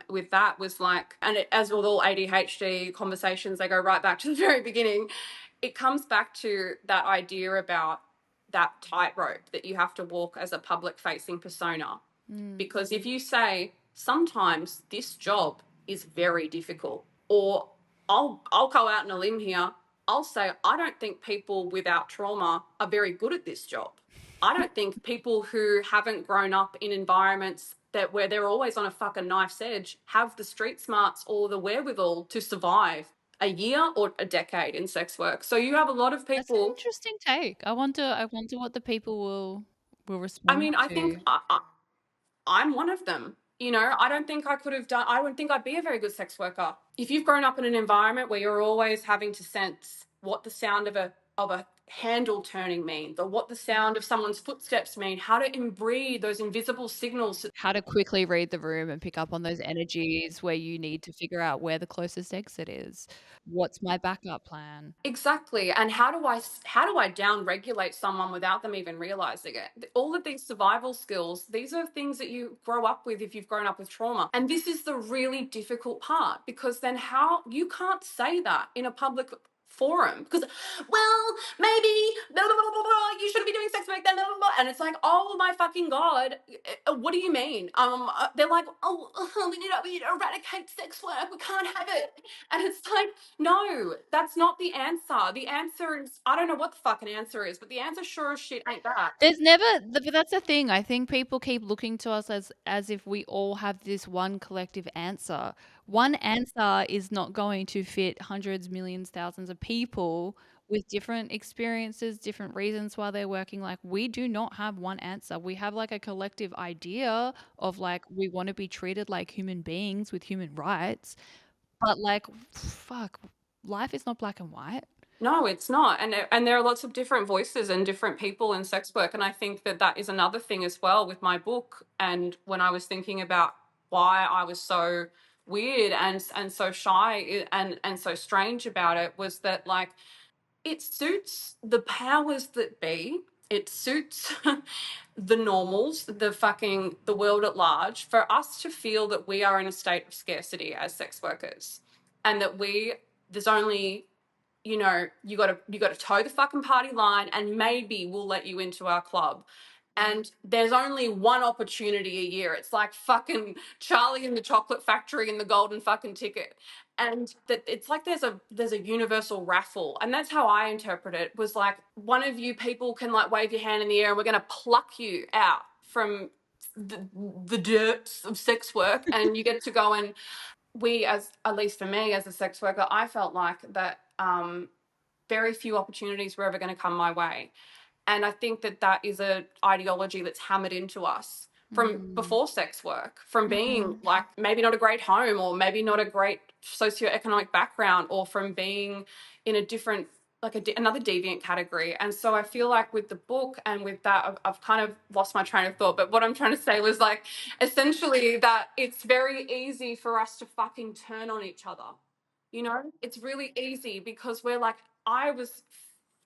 with that was like, and as with all ADHD conversations, they go right back to the very beginning. It comes back to that idea about that tightrope that you have to walk as a public-facing persona. Because if you say sometimes this job is very difficult, or I'll go out on a limb here, I'll say I don't think people without trauma are very good at this job. I don't think people who haven't grown up in environments that where they're always on a fucking knife's edge have the street smarts or the wherewithal to survive a year or a decade in sex work. So you have a lot of That's an people. interesting take. I wonder what the people will I respond mean, I think to. I'm one of them. I don't think I could have done, I don't think I'd be a very good sex worker. If you've grown up in an environment where you're always having to sense what the sound of a handle turning means, or what the sound of someone's footsteps mean, how to embreed those invisible signals. How to quickly read the room and pick up on those energies where you need to figure out where the closest exit is. What's my backup plan? Exactly. And how do I down regulate someone without them even realizing it? All of these survival skills, these are things that you grow up with if you've grown up with trauma. And this is the really difficult part, because then how you can't say that in a public forum, because, well, maybe blah, blah, blah, blah, blah, you shouldn't be doing sex work then, blah, blah, blah. And it's like, oh my fucking god, what do you mean? They're like, oh, we need to eradicate sex work, we can't have it. And it's like, no, that's not the answer. The answer is, I don't know what the fucking answer is, but the answer sure as shit ain't that. There's never, but that's the thing. I think people keep looking to us as if we all have this one collective answer. One answer is not going to fit hundreds, millions, thousands of people. with different experiences, different reasons why they're working. Like, we do not have one answer. We have like a collective idea of like, we want to be treated like human beings with human rights. But like, fuck, life is not black and white. No, it's not. And there are lots of different voices and different people in sex work. And I think that that is another thing as well with my book. And when I was thinking about why I was so weird and so shy and so strange about it, was that like it suits the powers that be. It suits the normals, the world at large, for us to feel that we are in a state of scarcity as sex workers, and that there's only, you got to toe the fucking party line, and maybe we'll let you into our club. And there's only one opportunity a year. It's like fucking Charlie and the Chocolate Factory and the golden fucking ticket. And that it's like there's a universal raffle. And that's how I interpret it. Was like, one of you people can like wave your hand in the air and we're gonna pluck you out from the dirt of sex work, and you get to go. And we, as at least for me as a sex worker, I felt like that very few opportunities were ever going to come my way. And I think that that is an ideology that's hammered into us from before sex work, from being like maybe not a great home, or maybe not a great socioeconomic background, or from being in a different, like another deviant category. And so I feel like with the book and with that, I've kind of lost my train of thought. But what I'm trying to say was like, essentially, that it's very easy for us to fucking turn on each other. It's really easy because we're like,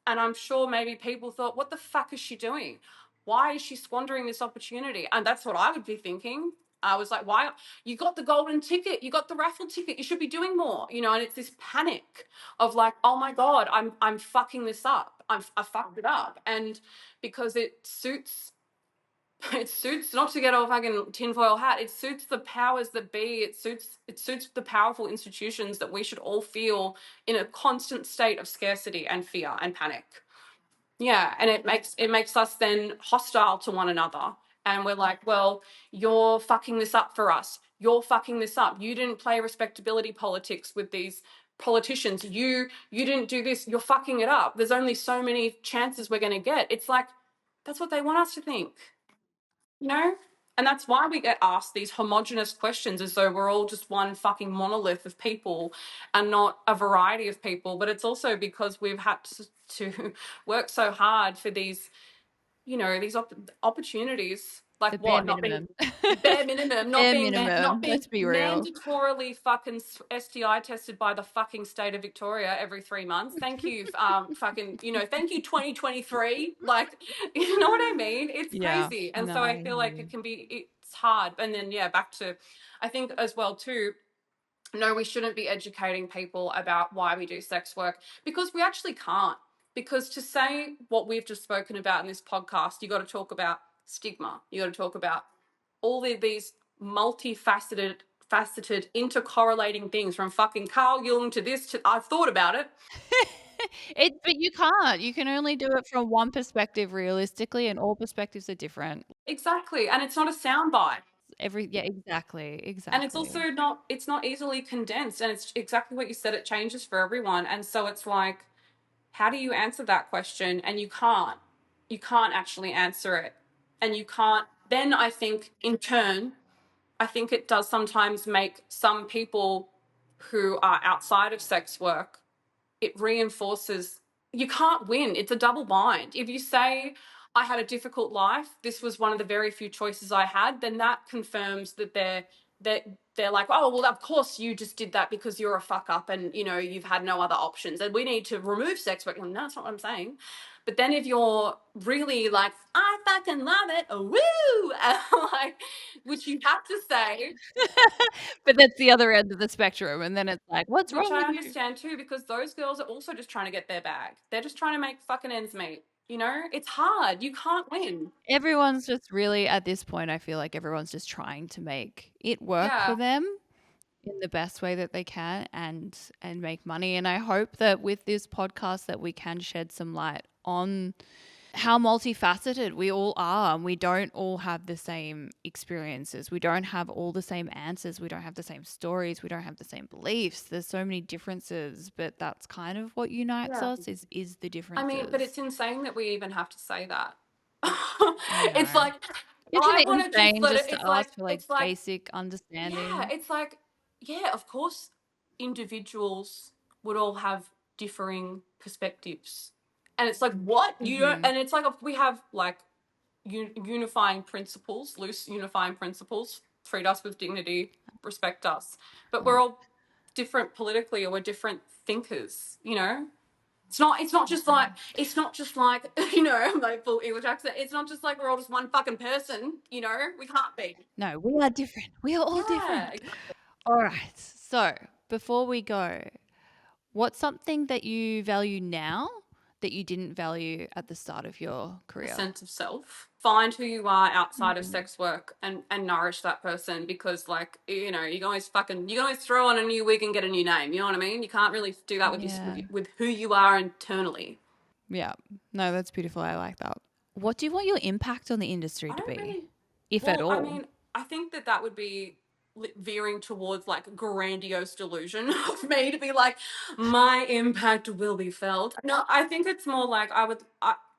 and I'm sure maybe people thought, what the fuck is she doing? Why is she squandering this opportunity? And that's what I would be thinking. I was like, why? You got the golden ticket, you got the raffle ticket, you should be doing more, and it's this panic of like, oh my God, I'm fucking this up. I fucked it up. And because it suits not to get a fucking tinfoil hat. It suits the powers that be. It suits the powerful institutions that we should all feel in a constant state of scarcity and fear and panic. Yeah, and it makes us then hostile to one another. And we're like, well, you're fucking this up for us. You're fucking this up. You didn't play respectability politics with these politicians. You didn't do this. You're fucking it up. There's only so many chances we're going to get. It's like, that's what they want us to think you know? And that's why we get asked these homogenous questions, as though we're all just one fucking monolith of people and not a variety of people. But it's also because we've had to work so hard for these opportunities. The Like bare what? Not being minimum. bare minimum, not Bare being not minimum. being Let's be real. mandatorily fucking STI tested by the fucking state of Victoria every 3 months. Thank you, fucking, thank you 2023. Like, you know what I mean? It's Yeah. crazy, and No, so I I feel hear like you. it's hard. And then back to, I think as well too. No, we shouldn't be educating people about why we do sex work, because we actually can't. Because to say what we've just spoken about in this podcast, you got to talk about stigma. You got to talk about all these faceted, intercorrelating things, from fucking Carl Jung to this to, I've thought about it. But you can't. You can only do it from one perspective realistically, and all perspectives are different. Exactly. And it's not a soundbite. Yeah, exactly. And it's also Exactly. not easily condensed. And it's exactly what you said, it changes for everyone. And so it's like, how do you answer that question? And you can't actually answer it. And you can't, then I think in turn, I think it does sometimes make some people who are outside of sex work, it reinforces, you can't win. It's a double bind. If you say, I had a difficult life, this was one of the very few choices I had, then that confirms that they're like, oh, well, of course you just did that because you're a fuck up and you've had no other options and we need to remove sex work. No, that's not what I'm saying. But then if you're really like, I fucking love it, woo, like, which you have to say, But that's the other end of the spectrum, and then it's like, "What's which wrong I with you?" understand too, because those girls are also just trying to get their bag. They're just trying to make fucking ends meet. It's hard. You can't win. Everyone's just really at this point, I feel like everyone's just trying to make it work for Yeah. them in the best way that they can and make money. And I hope that with this podcast that we can shed some light on how multifaceted we all are, and we don't all have the same experiences. We don't have all the same answers. We don't have the same stories. We don't have the same beliefs. There's so many differences, but that's kind of what unites Yeah. us is the I mean, but differences. it's insane that we even have to say that. I It's know. like Isn't I it want to just insane let it. just to ask for like basic Yeah, understanding? it's like yeah, of course, individuals would all have differing perspectives, and it's like what you don't, Mhm. and it's like if we have like unifying principles, loose unifying principles, treat us with dignity, respect us, but we're Well, all different politically, or we're different thinkers, you know. It's not just like you know, my full English accent. It's not just like we're all just one fucking person, you know. We can't be. no, we are different. We are all Yeah, different. exactly. All right. So, before we go, what's something that you value now that you didn't value at the start of your A career? sense of self. Find who you are outside of Mm. sex work and nourish that person, because like you know you can always throw on a new wig and get a new name. You know what I mean? You can't really do that with Yeah. with who you are internally. Yeah. No, that's beautiful. I like that. What do you want your impact on the industry I to don't be, really. if at Well, I all? mean, I think that that would be veering towards like grandiose delusion of me to be like, my impact will be felt. No, I think it's more like I would.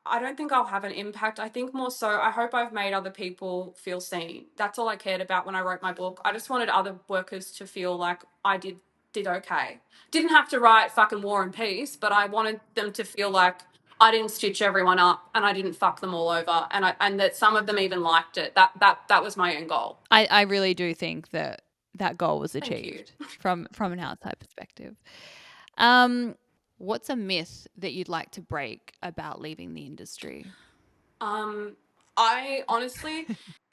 I don't think I'll have an impact. I think more so, I hope I've made other people feel seen. That's all I cared about when I wrote my book. I just wanted other workers to feel like I did okay. Didn't have to write fucking War and Peace, but I wanted them to feel like I didn't stitch everyone up and I didn't fuck them all over, and that some of them even liked it. That was my end goal. I really do think that that goal was Thank you. achieved from an outside perspective. Um, what's a myth that you'd like to break about leaving the industry? Um, I honestly,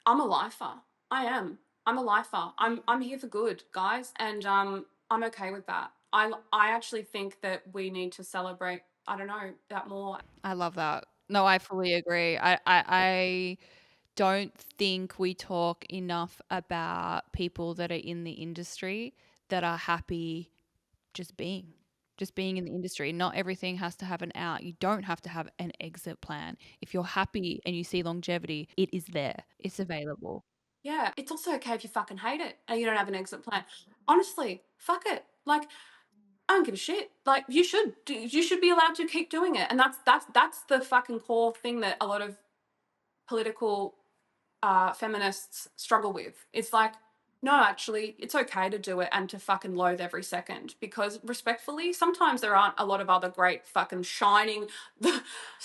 I'm a lifer. I am. I'm a lifer. I'm here for good, guys, and I'm okay with that. I actually think that we need to celebrate. I don't know that more. I love that. No, I fully agree. I don't think we talk enough about people that are in the industry that are happy just being. Just being in the industry. Not everything has to have an out. You don't have to have an exit plan. If you're happy and you see longevity, it is there. It's available. Yeah, it's also okay if you fucking hate it and you don't have an exit plan. Honestly, fuck it. Like I don't give a shit. Like you should be allowed to keep doing it, and that's the fucking core thing that a lot of political feminists struggle with. It's like, no, actually, it's okay to do it and to fucking loathe every second, because respectfully, sometimes there aren't a lot of other great fucking shining, there's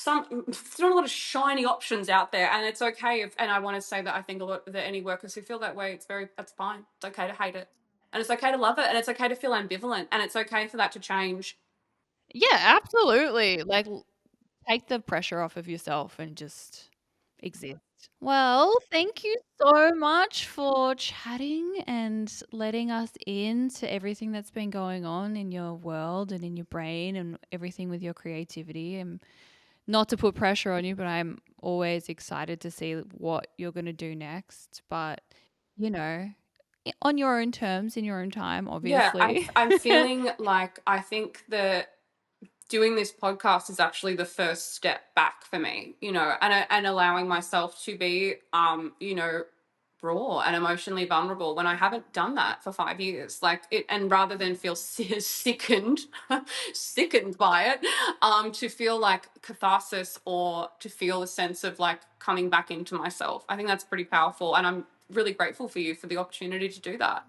not a lot of shiny options out there, and it's okay if. And I want to say that I think a lot that any workers who feel that way, that's fine. It's okay to hate it, and it's okay to love it, and it's okay to feel ambivalent, and it's okay for that to change. Yeah, absolutely. Like take the pressure off of yourself and just exist. Well, thank you so much for chatting and letting us into everything that's been going on in your world and in your brain and everything with your creativity. And not to put pressure on you, but I'm always excited to see what you're going to do next. But, you know, on your own terms, in your own time, Yeah, obviously. I'm feeling like I think that doing this podcast is actually the first step back for me, you know, and allowing myself to be, you know, raw and emotionally vulnerable when I haven't done that for 5 years. Like it, and rather than feel sickened, sickened by it, to feel like catharsis or to feel a sense of like coming back into myself. I think that's pretty powerful, and I'm really grateful for you for the opportunity to do that.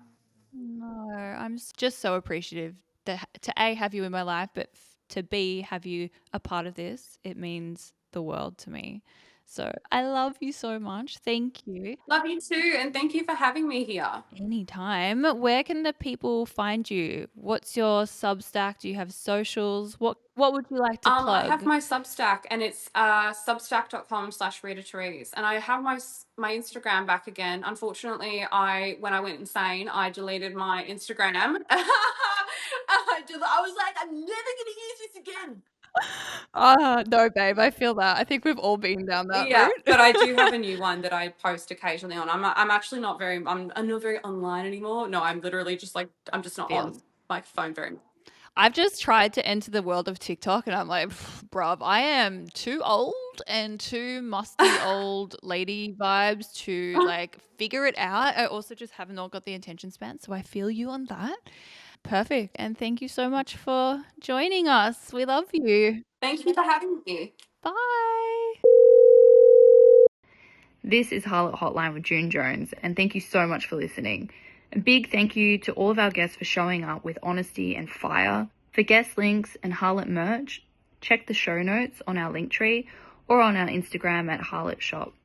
No, I'm just so appreciative to A, have you in my life, but to B, have you a part of this. It means the world to me. So I love you so much. Thank you. Love you too, and thank you for having me here. Anytime. Where can the people find you? What's your Substack? Do you have socials? What would you like to I have plug? my Substack, and it's substack.com/Rita Therese. And I have my Instagram back again. Unfortunately, when I went insane, I deleted my Instagram. I was like, I'm never gonna use this again. No, babe, I feel that. I think we've all been down that Yeah, route. but I do have a new one that I post occasionally on. I'm actually not very I'm not very online anymore. No, I'm literally just like I'm just not Feels. on my phone very much. I've just tried to enter the world of TikTok and I'm like, bruv, I am too old old and too musty old lady vibes to like figure it out. I also just have not got the attention span, so I feel you on that. Perfect. And thank you so much for joining us. We love you. Thank you for having me. Bye. This is Harlot Hotline with June Jones, and thank you so much for listening. A big thank you to all of our guests for showing up with honesty and fire. For guest links and Harlot merch, check the show notes on our Linktree or on our Instagram at Harlot Shop.